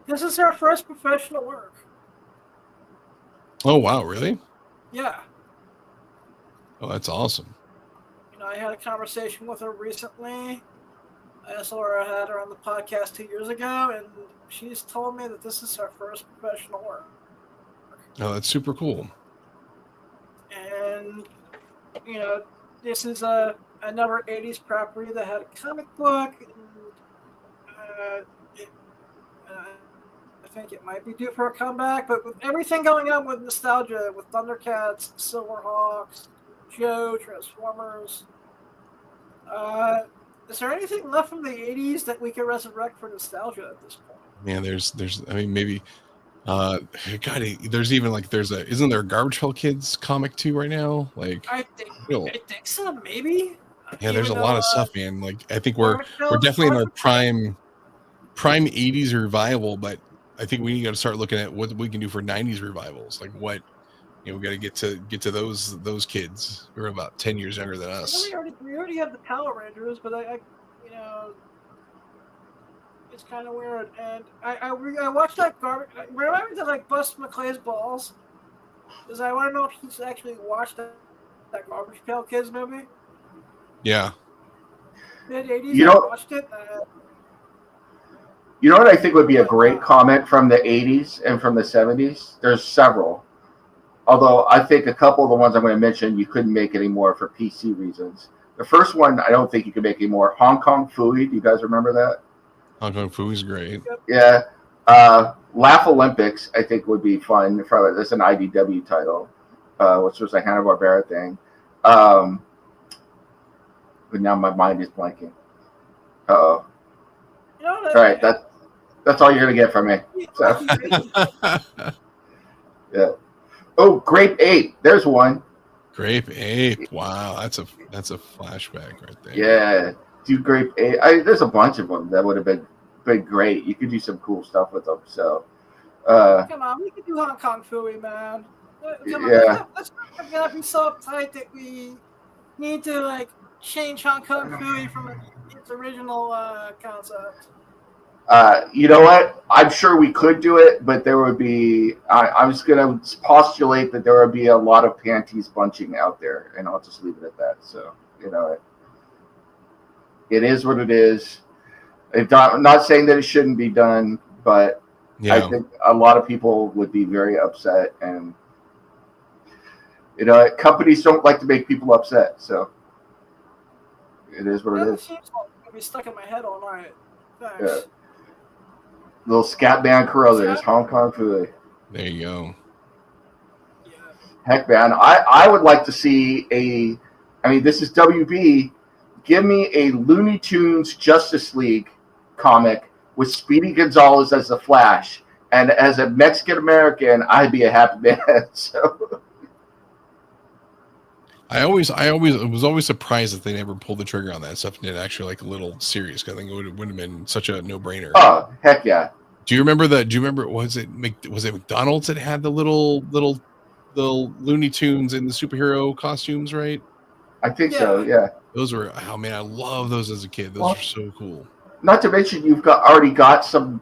this is her first professional work. Oh, wow. Really? Yeah. Oh, that's awesome. I had a conversation with her recently. I had her on the podcast 2 years ago, and she's told me that this is her first professional work. Oh, that's super cool. And, this is another 80s property that had a comic book. And, I think it might be due for a comeback, but with everything going on with nostalgia, with Thundercats, Silverhawks, Joe, Transformers, is there anything left from the 80s that we can resurrect for nostalgia at this point? Man, maybe there's even isn't there a Garbage Pail Kids comic too right now? Like I think so, maybe. Yeah, there's a lot of stuff, man. Like I think we're definitely in our prime 80s revival, but I think we got to start looking at what we can do for 90s revivals. Like what we got to get to those kids who are about 10 years younger than us. We already have the Power Rangers, but it's kind of weird. And I watched that garbage. Remind me to bust McClay's balls, because I want to know if he's actually watched that Garbage Pail Kids movie. Yeah. Mid-80s, I watched it. You know what I think would be a great comment from the 80s and from the 70s? There's several. Although I think a couple of the ones I'm going to mention, you couldn't make anymore for PC reasons. The first one, I don't think you could make anymore. Hong Kong Phooey. Do you guys remember that? Hong Kong Phooey's great. Yeah. Laugh Olympics, I think, would be fun. That's an IDW title, which was a Hanna-Barbera thing. But now my mind is blanking. Uh-oh. All right, that's all you're going to get from me. So. Yeah. Oh, Grape Ape. There's one. Grape Ape. Wow, that's a flashback right there. Yeah, do Grape Ape. There's a bunch of them that would have been great. You could do some cool stuff with them. So, come on, we could do Hong Kong Phooey, man. Come on, let's not be so uptight that we need to change Hong Kong Phooey from its original concept. You know what? I'm sure we could do it, but there would be. I'm just gonna postulate that there would be a lot of panties bunching out there, and I'll just leave it at that. So it is what it is. I'm not saying that it shouldn't be done, but yeah. I think a lot of people would be very upset, and companies don't like to make people upset. So it is what it is. Seems like it'll be stuck in my head all night. Thanks. Yeah. Little scat band Carruthers, Hong Kong Phooey. There you go. Yeah. Heck, man, I would like to see this is WB. Give me a Looney Tunes Justice League comic with Speedy Gonzalez as the Flash, and as a Mexican American, I'd be a happy man. So. I was always surprised that they never pulled the trigger on that stuff and did actually a little serious. I think it would have been such a no-brainer. Oh, heck yeah! Do you remember was it McDonald's that had the little Looney Tunes in the superhero costumes, right? I think so. Yeah. Those were I love those as a kid. Those are so cool. Not to mention you've already got some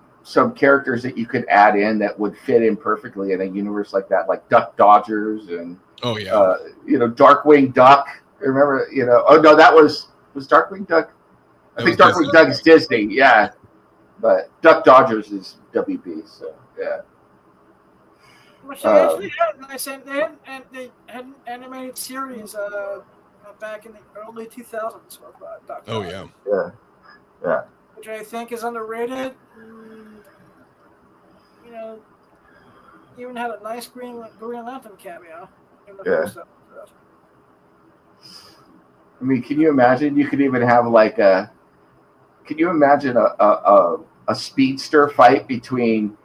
characters that you could add in that would fit in perfectly in a universe like that, like Duck Dodgers and. Oh yeah. Darkwing Duck. Remember, oh no, that was Darkwing Duck. I think Darkwing Duck is Disney, yeah. But Duck Dodgers is WB, so yeah. Which they actually had, they had an animated series back in the early 2000s with Duck. Oh yeah. Yeah. Which I think is underrated. even had a nice Green Lantern cameo in the Yeah. first episode. I mean, can you imagine? You could even have like a. Can you imagine a speedster fight between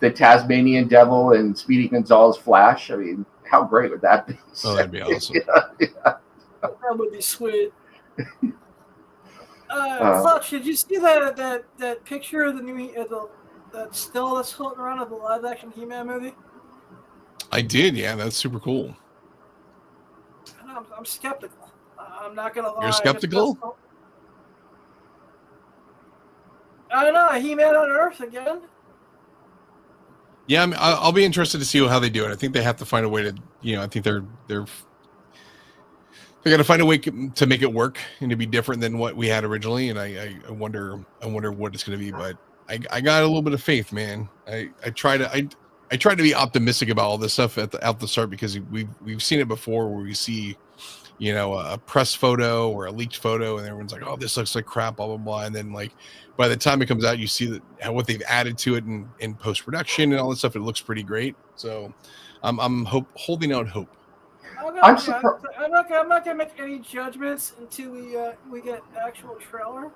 the Tasmanian Devil and Speedy Gonzales Flash? I mean, how great would that be? Oh, that'd be awesome. That would be sweet. Fletch, did you see that picture of the new that still that's floating around of the live action He-Man movie? I did, yeah. That's super cool. I'm skeptical. I'm not gonna lie. You're skeptical? I don't know. He-Man on Earth again. Yeah, I mean, I'll be interested to see how they do it. I think they have to find a way to, I think they got to find a way to make it work and to be different than what we had originally. And I wonder what it's going to be. But I got a little bit of faith, man. I try to be optimistic about all this stuff at the start, because we've seen it before where we see, a press photo or a leaked photo and everyone's like, oh, this looks like crap, blah, blah, blah. And then like by the time it comes out, you see what they've added to it in post-production and all this stuff. It looks pretty great. So I'm holding out hope. I'm not gonna make any judgments until we get actual trailer.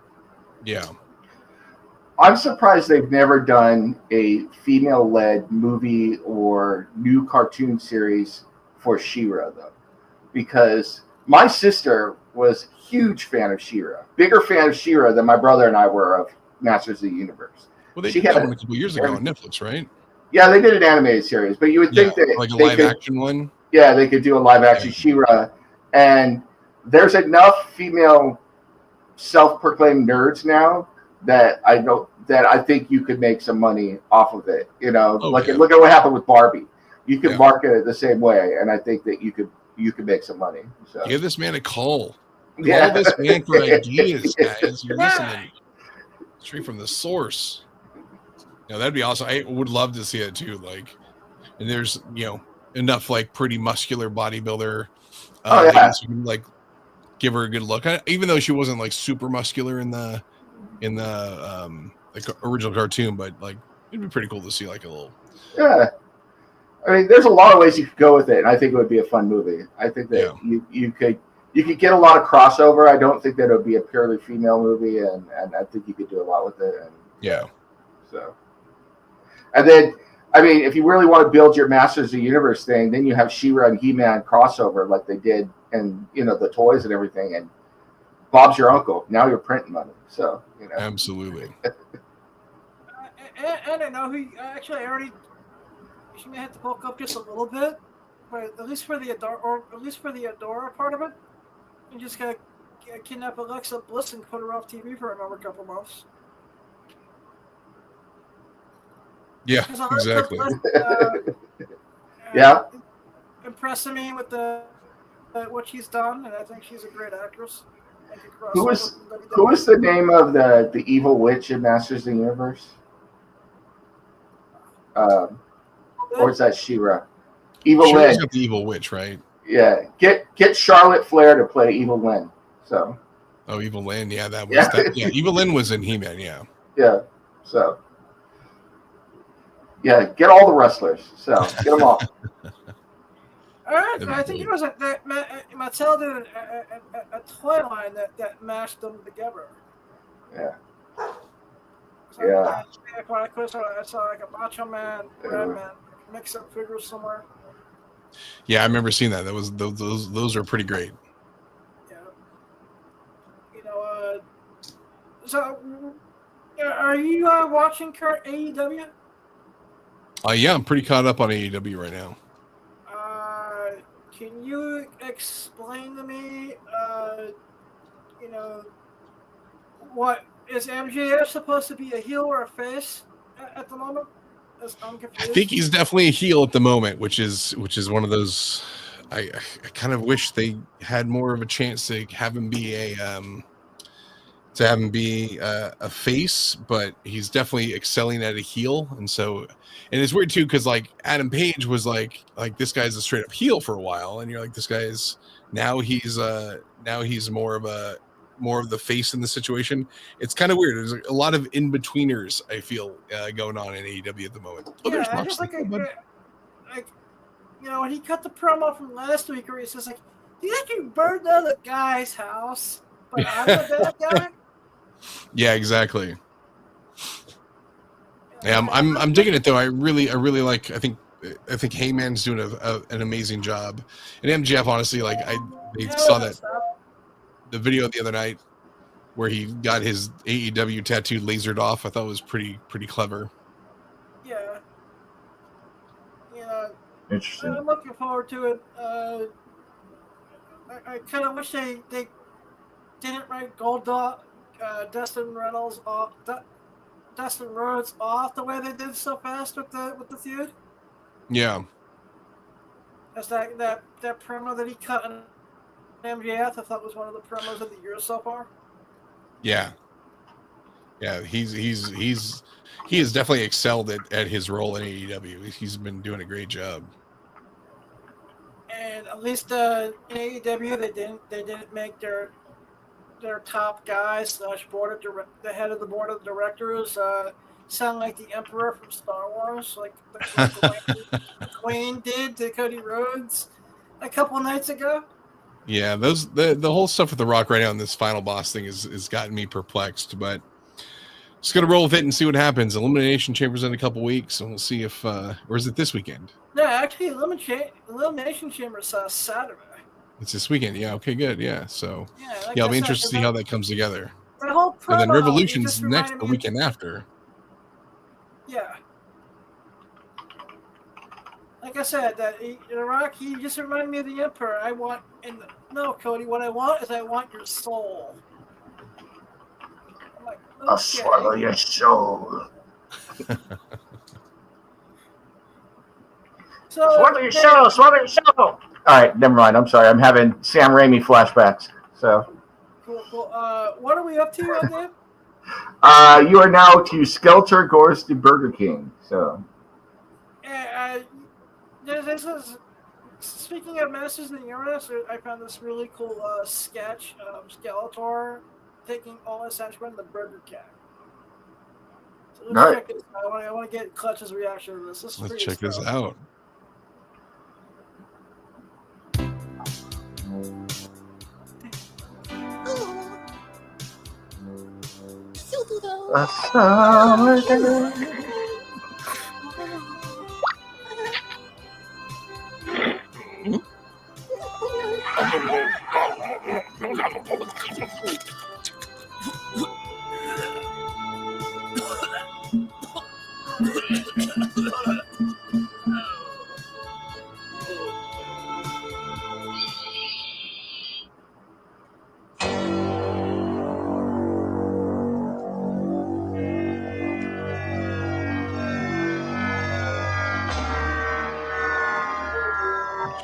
Yeah. I'm surprised they've never done a female-led movie or new cartoon series for She-Ra, though, because my sister was a huge fan of She-Ra, bigger fan of She-Ra than my brother and I were of Masters of the Universe. Well, they She did had that a- one a couple years ago on Netflix, right? Yeah, they did an animated series, but you would think that like a they live could, action one. yeah, they could do a live action Yeah. She-Ra, and there's enough female self-proclaimed nerds now that I think you could make some money off of it. Oh, look yeah. at what happened with Barbie. You could Yeah. market it the same way, and I think that you could make some money. So Give this man a call. Yeah. Call this man for ideas, guys. You're Yeah. listening straight from the source. That'd be awesome. I would love to see it too. Like, and there's enough like pretty muscular bodybuilder. Oh, yeah. ladies who can, like, give her a good look. Even though she wasn't like super muscular in the like original cartoon, but like it'd be pretty cool to see like a little. yeah. I mean, there's a lot of ways you could go with it, and I think it would be a fun movie. I think that you could get a lot of crossover. I don't think that it would be a purely female movie, and I think you could do a lot with it. And Yeah. so, and then, I mean, if you really want to build your Masters of the Universe thing, then you have She-Ra and He-Man crossover like they did, and the toys and everything. And Bob's your uncle. Now you're printing money. So Absolutely. I don't know who. Actually, she may have to bulk up just a little bit, but at least for the Adora part of it, you just gotta kidnap Alexa Bliss and put her off TV for another couple months. Yeah. 'Cause Alexa Exactly. Bliss, Yeah. impressing me with what she's done, and I think she's a great actress. I could cross Who over is- from WWE. Who is the name of the evil witch in Masters of the Universe? Or is that She-Ra? Evil She Lynn. got the evil witch, right? Yeah. Get Charlotte Flair to play Evil Lynn. So Oh, Evil Lynn. Yeah, that was Yeah. that. Yeah, Evil Lynn was in He-Man. Yeah. yeah. So yeah, get all the wrestlers. So get them all. All right, I think it was Mattel did a toy line that mashed them together. Yeah. So Yeah. I saw like a Macho Man, Red Man, mix up figures somewhere. Yeah, I remember seeing that. That was those are pretty great. Yeah. So are you watching current AEW? Yeah, I'm pretty caught up on AEW right now. Can you explain to me, what is MJF supposed to be, a heel or a face at the moment? I'm I confused. think he's definitely a heel at the moment, which is one of those. I kind of wish they had more of a chance to have him be a face, but he's definitely excelling at a heel, and it's weird too because like Adam Page was like this guy's a straight up heel for a while, and you're like, this guy's now he's more of the face in the situation. It's kind of weird. There's a lot of in-betweeners, I feel, going on in AEW at the moment. Oh, there's Yeah, Moxley. when he cut the promo from last week where he says, like, do you think you burned down the guy's house? But I'm the bad guy? Yeah, exactly. Yeah, I'm digging it though. I really like. I think Heyman's doing an amazing job, and MJF honestly, like they saw that the video the other night where he got his AEW tattoo lasered off. I thought it was pretty clever. Yeah. Interesting. I'm looking forward to it. I kind of wish they didn't write Dustin Rhodes off the way they did so fast with the feud. Yeah. As that promo that he cut in MJF, I thought was one of the promos of the year so far. Yeah. He has definitely excelled at his role in AEW. He's been doing a great job. And at least in AEW, they didn't make their top guys / the head of the board of directors sound like the Emperor from Star Wars, like Queen did to Cody Rhodes a couple of nights ago. Yeah, the whole stuff with The Rock right now in this final boss thing is gotten me perplexed, but just gonna roll with it and see what happens. Elimination Chamber's in a couple weeks, and we'll see if or is it this weekend? No, actually, Elimination Chamber's Saturday. It's this weekend. Yeah. Okay. Good. Yeah. So Like I'll I be said, interested to see how that comes together. The whole And then promo, Revolution's just next reminded the me weekend after. Yeah. Like I said, The Rock, he just reminded me of the Emperor. No, Cody, what I want is I want your soul. I'm like, okay. I'll swallow your soul. Swallow your soul. Swallow your soul. All right, never mind. I'm sorry. I'm having Sam Raimi flashbacks. So. Cool. What are we up to on that? You are now to Skelter Gorst to Burger King. So. This is speaking of Masters of the Universe. I found this really cool sketch of Skeletor taking all his henchmen to Burger King. So let's check this out. I want to get Clutch's reaction to this. Let's check this out.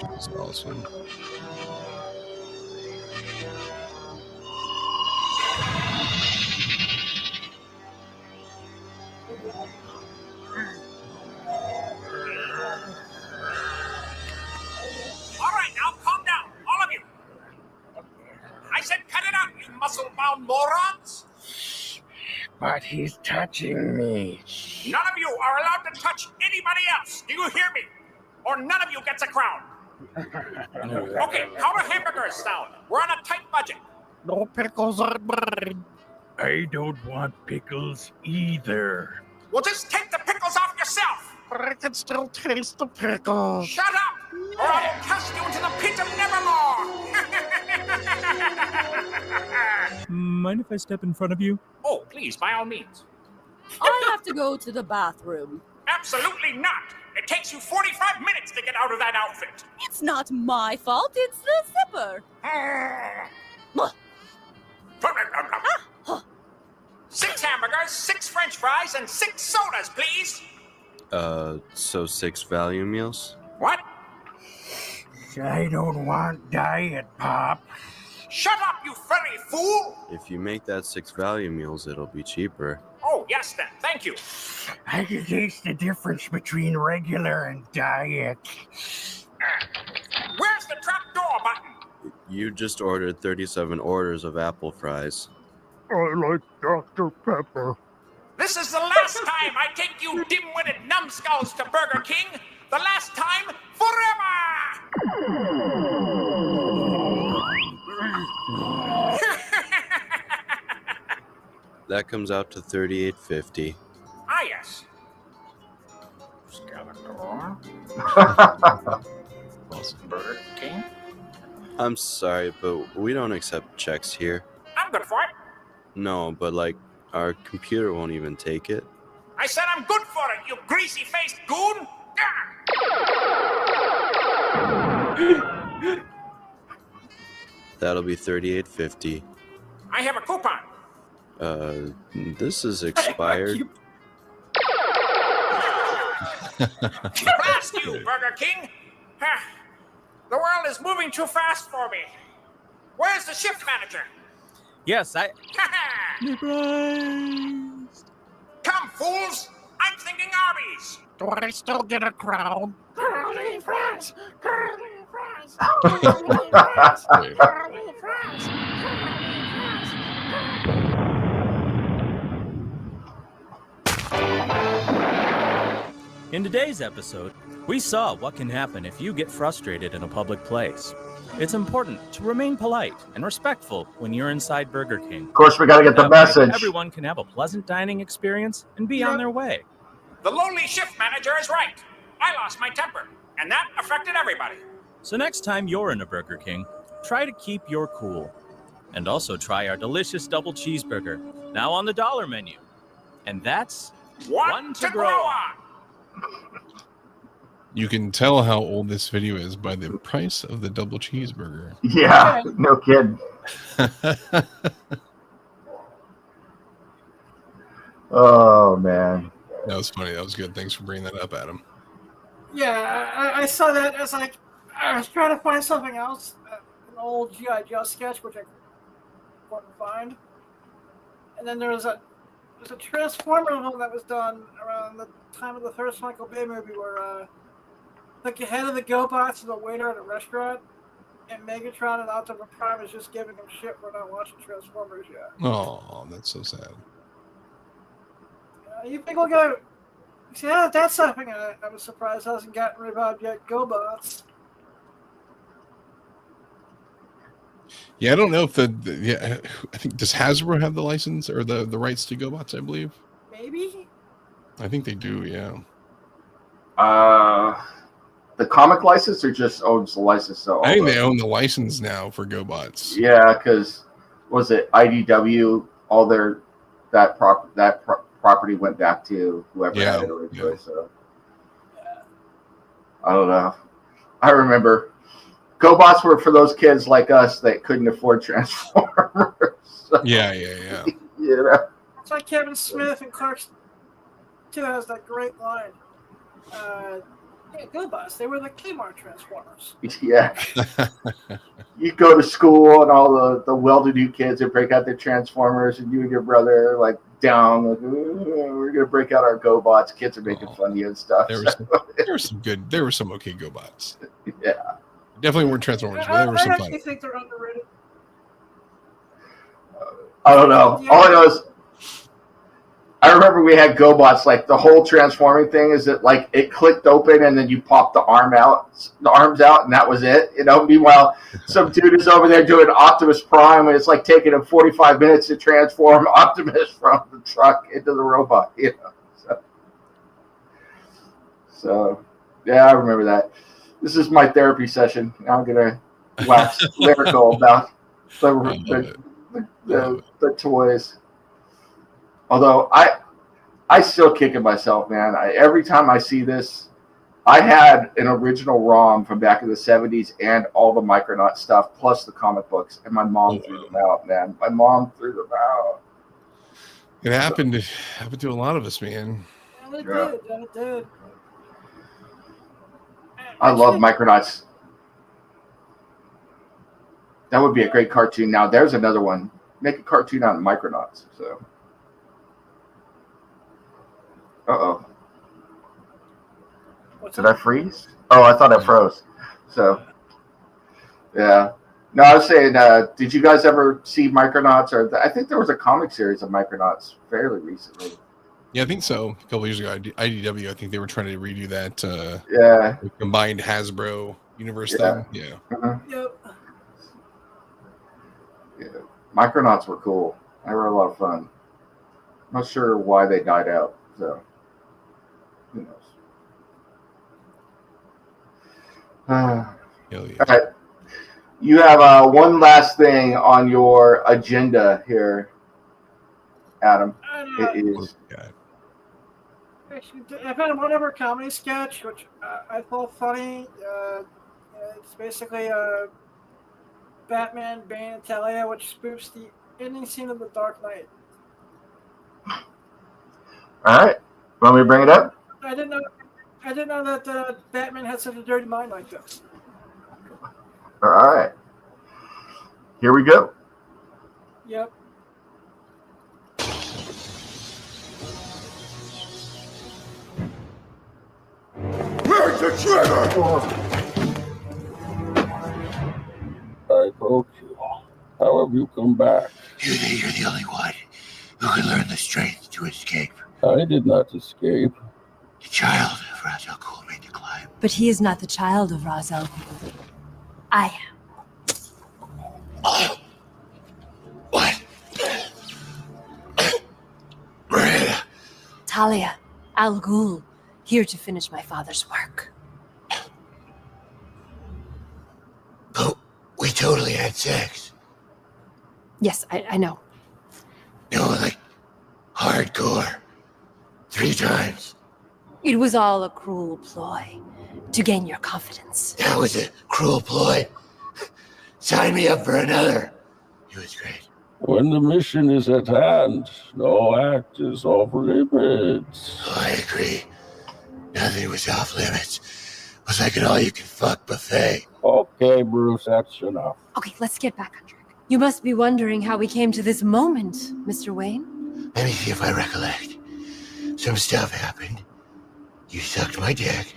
That's awesome. All right, now calm down, all of you. I said cut it out, you muscle-bound morons. But he's touching me. None of you are allowed to touch anybody else. Do you hear me? Or none of you gets a crown. Okay, how do hamburgers sound? We're on a tight budget. No pickles on mine. I don't want pickles either. Well, just take the pickles off yourself. But I can still taste the pickles. Shut up, or I'll cast you into the pit of Nevermore. Mind if I step in front of you? Oh, please, by all means. I have to go to the bathroom. Absolutely not. It takes you 45 minutes to get out of that outfit. It's not my fault, it's the zipper. 6 hamburgers, 6 French fries, and 6 sodas, please. So 6 value meals? What? I don't want diet pop. Shut up, you furry fool! If you make that 6 value meals, it'll be cheaper. Oh, yes then, thank you. I can taste the difference between regular and diet. Where's the trapdoor button? You just ordered 37 orders of apple fries. I like Dr. Pepper. This is the last time I take you dim-witted numbskulls to Burger King. The last time forever! That comes out to $38.50. Ah, yes. Skeletor. Burger King. I'm sorry, but we don't accept checks here. I'm good for it. No, but like, our computer won't even take it. I said I'm good for it, you greasy-faced goon. That'll be $38.50. I have a coupon. This is expired. Blast you, Burger King. The world is moving too fast for me. Where's the shift manager? Yes, I. Come, fools! I'm thinking Arby's. Do I still get a crowd? Curly fries! Curly fries! Curly fries! Curly fries! In today's episode, we saw what can happen if you get frustrated in a public place. It's important to remain polite and respectful when you're inside Burger King. Of course, we got to get the That way, message. everyone can have a pleasant dining experience and be on their way. The lowly shift manager is right. I lost my temper, and that affected everybody. So next time you're in a Burger King, try to keep your cool. And also try our delicious double cheeseburger, now on the dollar menu. And that's One to grow on. You can tell how old this video is by the price of the double cheeseburger. Yeah, no kidding. Oh, man. That was funny. That was good. Thanks for bringing that up, Adam. Yeah, I saw that as I was trying to find something else, an old G.I. Joe sketch, which I couldn't find. And then there was a Transformer one that was done around the time of the first Michael Bay movie where like the head of the GoBots is a waiter at a restaurant, and Megatron and Optimus Prime is just giving him shit for not watching Transformers yet. Oh, that's so sad. You think we'll go... See, that's something I was surprised hasn't gotten revived yet, GoBots. Yeah, I don't know if I think, does Hasbro have the license or the rights to GoBots, I believe? Maybe? I think they do, yeah. The comic license or just owns the license? So I think they own the license now for GoBots. Yeah, because was it IDW? All their property went back to whoever had it originally. Yeah. So I don't know. I remember GoBots were for those kids like us that couldn't afford Transformers. So, yeah. You know? That's why Kevin Smith and Clark's 2 has that great line. Yeah, GoBots, they were the Kmart Transformers. Yeah. You go to school and all the well-to-do kids would break out their Transformers, and you and your brother like down, like, we're gonna break out our GoBots. Kids are making fun of you and stuff. There were some okay GoBots. Yeah. Definitely weren't Transformers, but there were some I fun. actually think they're underrated. I don't know. All I know is I remember we had GoBots, like the whole transforming thing is that like it clicked open and then you pop the arms out, and that was it. You know, meanwhile, some dude is over there doing Optimus Prime, and it's like taking him 45 minutes to transform Optimus from the truck into the robot. You know, so yeah, I remember that. This is my therapy session. Now I'm gonna wax lyrical about the toys. Although I still kicking myself, man. Every time I see this, I had an original ROM from back in the 70s and all the Micronaut stuff, plus the comic books, and my mom threw them out, man. My mom threw them out. It happened to a lot of us, man. Yeah, it did. I love Micronauts. That would be a great cartoon. Now, there's another one. Make a cartoon out of Micronauts. So. Uh-oh. Did I freeze? Oh, I thought I froze. So, yeah. No, I was saying, did you guys ever see Micronauts? I think there was a comic series of Micronauts fairly recently. Yeah, I think so. A couple years ago, IDW, I think they were trying to redo that. Combined Hasbro universe thing. Yeah. Yep. Yeah. Micronauts were cool. They were a lot of fun. Not sure why they died out. So who knows? Hell yeah. All right. You have one last thing on your agenda here, Adam. It is. I've had one other comedy sketch, which I thought funny. It's basically Batman, Bane, and Talia, which spoofs the ending scene of The Dark Knight. All right. Want me to bring it up? I didn't know that Batman had such a dirty mind like this. All right. Here we go. Yep. Where's the trigger? I told you. How have you come back? You think you're the only one who can learn the strength to escape. I did not escape. The child of Ra's al Ghul made the climb. But he is not the child of Ra's al Ghul. I am. What? Miranda. Talia, Al Ghul, here to finish my father's work. But we totally had sex. Yes, I know. No, like hardcore. 3 times. It was all a cruel ploy to gain your confidence. That was a cruel ploy. Sign me up for another. It was great. When the mission is at hand, no act is off limits. Oh, I agree. Nothing was off limits. It was like an all-you-can-fuck buffet. Okay, Bruce, that's enough. Okay, let's get back on track. You must be wondering how we came to this moment, Mr. Wayne. Let me see if I recollect. Some stuff happened. You sucked my dick.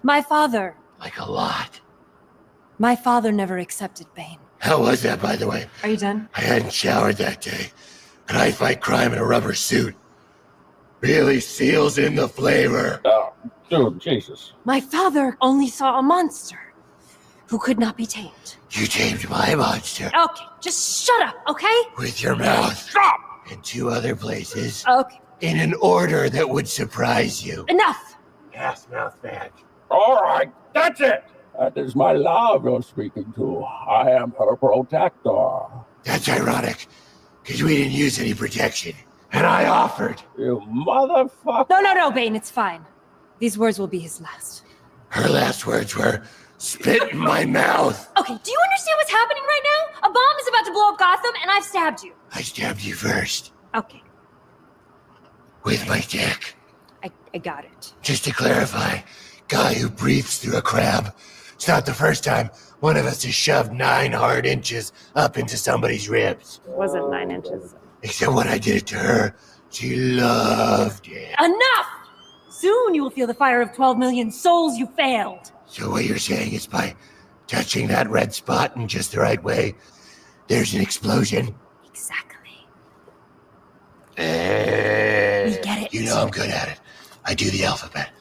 My father. Like a lot. My father never accepted Bane. How was that, by the way? Are you done? I hadn't showered that day, and I fight crime in a rubber suit. Really seals in the flavor. Oh, dude, Jesus. My father only saw a monster who could not be tamed. You tamed my monster. Okay, just shut up, okay? With your mouth. Stop! In 2 other places. Okay. In an order that would surprise you. Enough! Ass mouth badge. All right, that's it. That is my love you're speaking to. I am her protector. That's ironic, because we didn't use any protection. And I offered. You motherfucker. No, Bane, it's fine. These words will be his last. Her last words were, spit in my mouth. Okay, do you understand what's happening right now? A bomb is about to blow up Gotham, and I've stabbed you. I stabbed you first. Okay. With my dick. I got it. Just to clarify, guy who breathes through a crab. It's not the first time one of us has shoved 9 hard inches up into somebody's ribs. Wasn't 9 inches. Except when I did it to her, she loved it. Enough! Soon you will feel the fire of 12 million souls you failed. So what you're saying is by touching that red spot in just the right way, there's an explosion? Exactly. We get it. You know I'm good at it. I do the alphabet.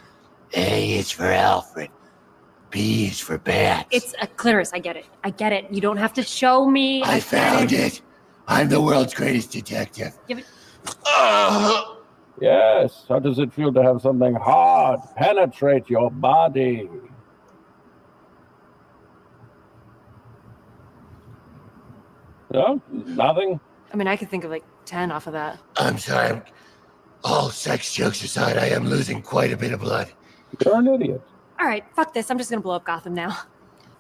A is for Alfred. B is for Bats. It's a Clarice, I get it. I get it. You don't have to show me. I found it. I'm the world's greatest detective. Give it. Yes, how does it feel to have something hard penetrate your body? No? Nothing? I mean, I could think of like 10 off of that. I'm sorry. All sex jokes aside, I am losing quite a bit of blood. You're an idiot. All right, fuck this. I'm just gonna blow up Gotham now.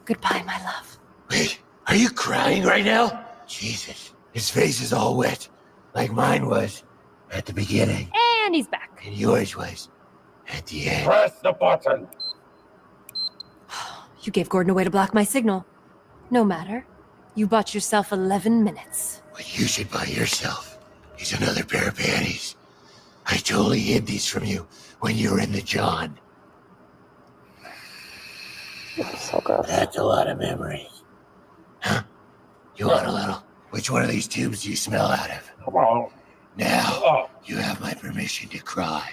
Goodbye, my love. Wait, are you crying right now? Jesus, his face is all wet, like mine was at the beginning. And he's back. And yours was at the end. Press the button. You gave Gordon a way to block my signal. No matter. You bought yourself 11 minutes. What you should buy yourself is another pair of panties. I totally hid these from you when you were in the John. So gross. That's a lot of memories. Huh? You want a little? Which one of these tubes do you smell out of? Come on. Now, you have my permission to cry.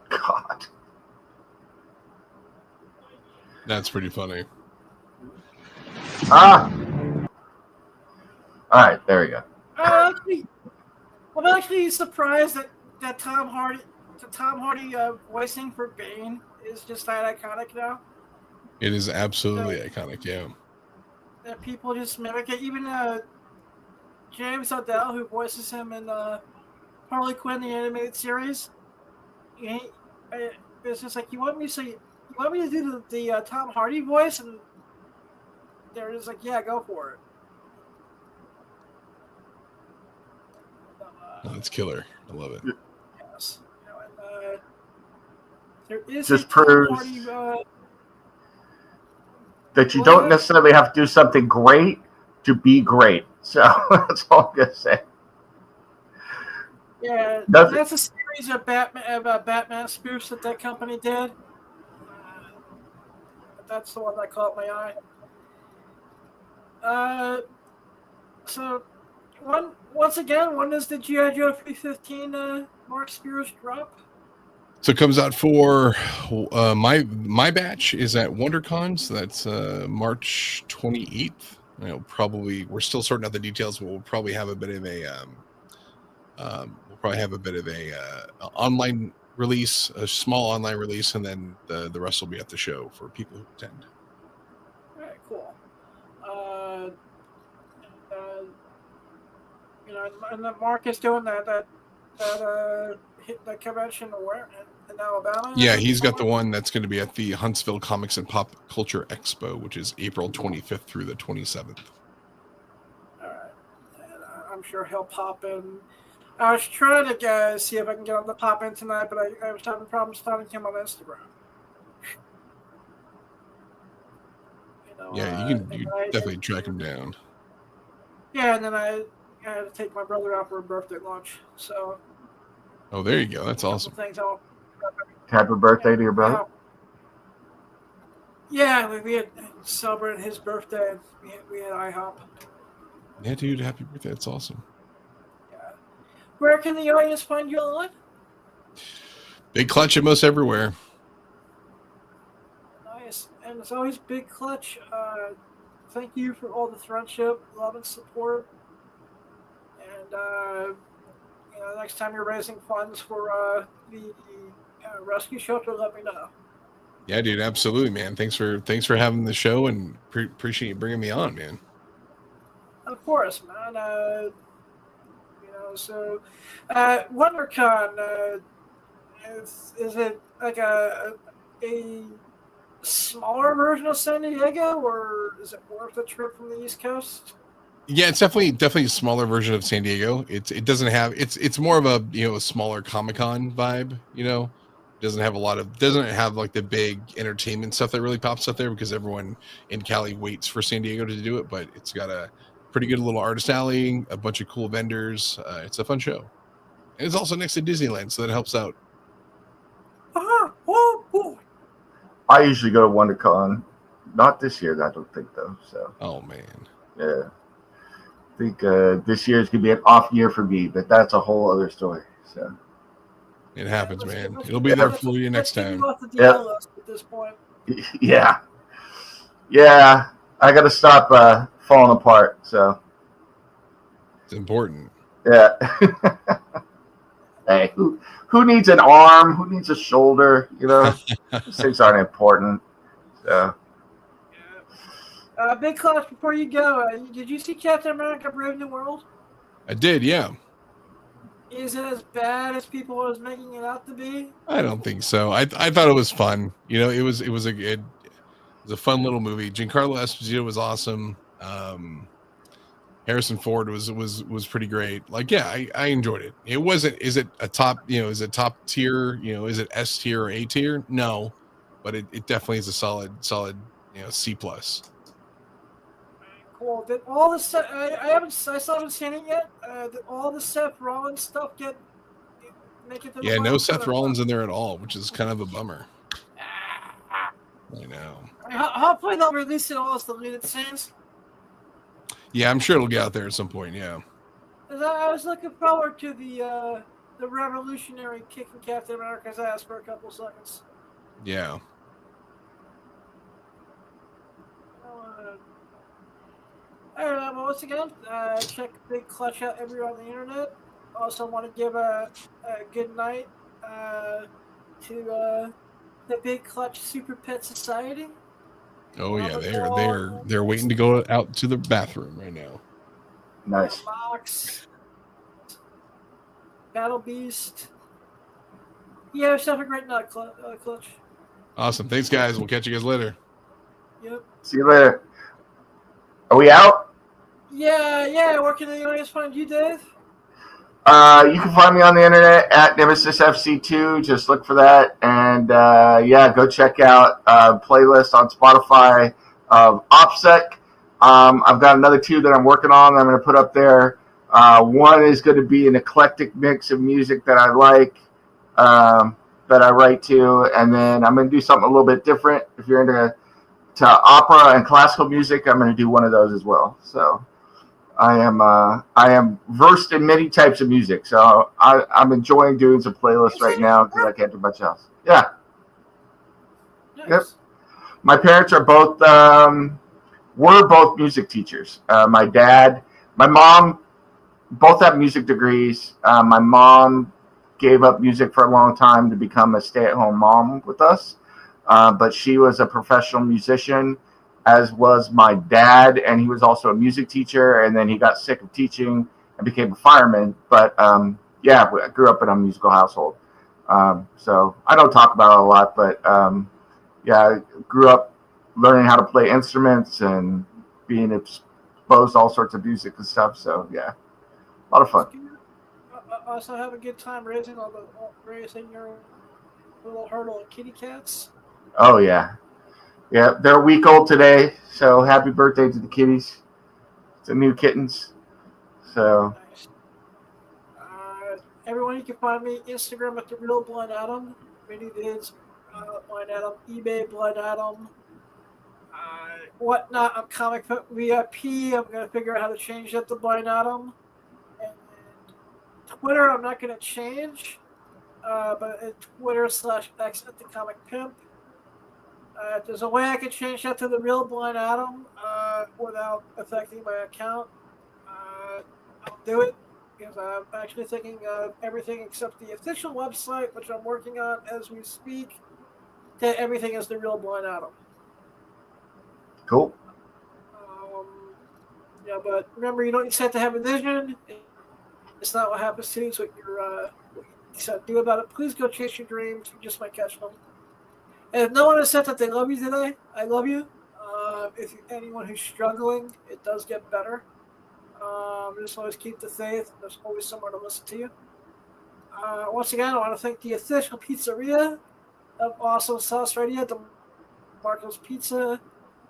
God. That's pretty funny. All right, there we go. Actually, I'm actually surprised that Tom Hardy voicing for Bane is just that iconic now. It is absolutely iconic. Yeah. That people just mimic it. Even James O'Dell, who voices him in Harley Quinn, the animated series, it's just like, you want me to do the Tom Hardy voice, and they're just like, yeah, go for it. That's killer. I love it. Yes. There is Just a Tom proves Hardy, that you don't necessarily have to do something great to be great. So that's all I'm gonna say. yeah, Nothing. that's a series of Batman spoofs that company did. That's the one that caught my eye. So, once again, when does the G.I. Joe 315 Mark Spears drop? So it comes out for my batch is at WonderCon, so that's March 28th. We're still sorting out the details, but we'll probably have a bit of a online release, a small online release, and then the rest will be at the show for people who attend. All right, cool. And then Mark is doing that convention in Alabama. Yeah, he's got the one that's going to be at the Huntsville Comics and Pop Culture Expo, which is April 25th through the 27th. All right, and I'm sure he'll pop in. I was trying to see if I can get him to pop in tonight, but I was having problems finding him on Instagram. Yeah, you can definitely track him down. Yeah, and then I had to take my brother out for a birthday lunch. So. Oh, there you go. That's awesome. Happy birthday to your brother. Yeah, we had celebrated his birthday. We had IHOP. Yeah, dude, happy birthday. That's awesome. Where can the audience find you online? Big Clutch at most everywhere. Nice. And as always, Big Clutch, thank you for all the friendship, love, and support. And, next time you're raising funds for the rescue shelter, let me know. Yeah, dude, absolutely, man. Thanks for having the show, and appreciate you bringing me on, man. Of course, man. So WonderCon, is it like a smaller version of San Diego, or is it worth a trip from the East Coast? Yeah, it's definitely a smaller version of San Diego. It doesn't have it's more of a smaller Comic-Con vibe. Doesn't have like the big entertainment stuff that really pops up there, because everyone in Cali waits for San Diego to do it. But it's got a pretty good little artist alley, a bunch of cool vendors. It's a fun show, and it's also next to Disneyland, so that helps out. Oh boy! I usually go to WonderCon. Not this year, I don't think though. So. Oh man. Yeah. I think this year is gonna be an off year for me, but that's a whole other story. So. It happens, man. It'll be there for you next time. At this point. Yeah. Yeah. I gotta stop falling apart. So. It's important. Yeah. Hey, who needs an arm? Who needs a shoulder? These things aren't important. So. Big Clutch, before you go, did you see Captain America: Brave New World? I did, yeah. Is it as bad as people was making it out to be? I don't think so. I thought it was fun. It was a fun little movie. Giancarlo Esposito was awesome. Harrison Ford was pretty great. Like, yeah, I enjoyed it. It wasn't. Is it a top? Is it top tier? Is it S tier or A tier? No, but it definitely is a solid C+. Cool. Did all the I still haven't seen it yet. Did all the Seth Rollins stuff make it to the Yeah, no final? Seth Rollins in there at all, which is kind of a bummer. I know. Hopefully they'll release it all as deleted scenes. Yeah, I'm sure it'll get out there at some point. Yeah. I was looking forward to the revolutionary kicking Captain America's ass for a couple seconds. Yeah. Well, once again, check Big Clutch out everywhere on the internet. Also want to give a good night to the Big Clutch Super Pet Society. Oh yeah, they're waiting to go out to the bathroom right now. Nice. Box, Battle Beast. Yeah, yourself a great night, Clutch. Awesome. Thanks, guys. We'll catch you guys later. Yep. See you later. Are we out? Yeah. Where can the audience find you, Dave? You can find me on the internet at NemesisFC2. Just look for that. And go check out a playlist on Spotify of OPSEC. I've got another 2 that I'm working on that I'm going to put up there. One is going to be an eclectic mix of music that I like, that I write to. And then I'm going to do something a little bit different. If you're into opera and classical music, I'm going to do one of those as well. So I am versed in many types of music, so I'm enjoying doing some playlists right now because I can't do much else. Yeah. Nice. Yep. My parents are both were both music teachers. My mom, both have music degrees. My mom gave up music for a long time to become a stay-at-home mom with us, but she was a professional musician, as was my dad, and he was also a music teacher, and then he got sick of teaching and became a fireman. But I grew up in a musical household. So I don't talk about it a lot, but I grew up learning how to play instruments and being exposed to all sorts of music and stuff. So yeah, a lot of fun. Also have a good time raising your little hurdle of kitty cats. Oh yeah. Yeah, they're a week old today, so happy birthday to the kitties. The new kittens. So everyone, you can find me Instagram at the Real Blind Adam. Many vids, Blind Adam, eBay Blind Adam, whatnot. I'm Comic Book VIP. I'm gonna figure out how to change that to Blind Adam. And Twitter, I'm not gonna change, but it's Twitter/X at the Comic Pimp. If there's a way I can change that to the Real Blind Adam without affecting my account, I'll do it, because I'm actually thinking of everything except the official website, which I'm working on as we speak, that everything is the Real Blind Adam. Cool. But remember, you don't just have to have a vision. It's not what happens to you, it's what you decide to do about it. Please go chase your dreams. You just might catch them. And if no one has said that they love you today, I love you. If anyone who's struggling, it does get better. Just always keep the faith. There's always someone to listen to you. Once again, I want to thank the official pizzeria of Awesome Sauce Radio, the Marco's Pizza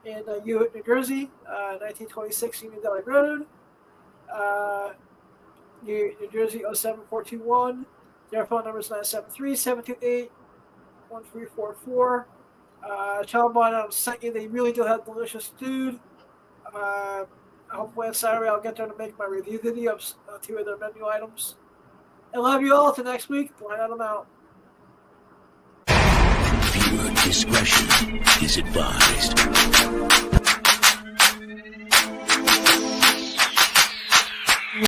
in Hewitt, New Jersey, 1926 Union Valley Road, New Jersey 07421. Their phone number is 973-728-1344. Tell them I sent you. They really do have delicious food. Hopefully on Saturday I'll get there to make my review video of 2 of their menu items. I love you all. Till next week. Blind Adam out. Viewer discretion is advised.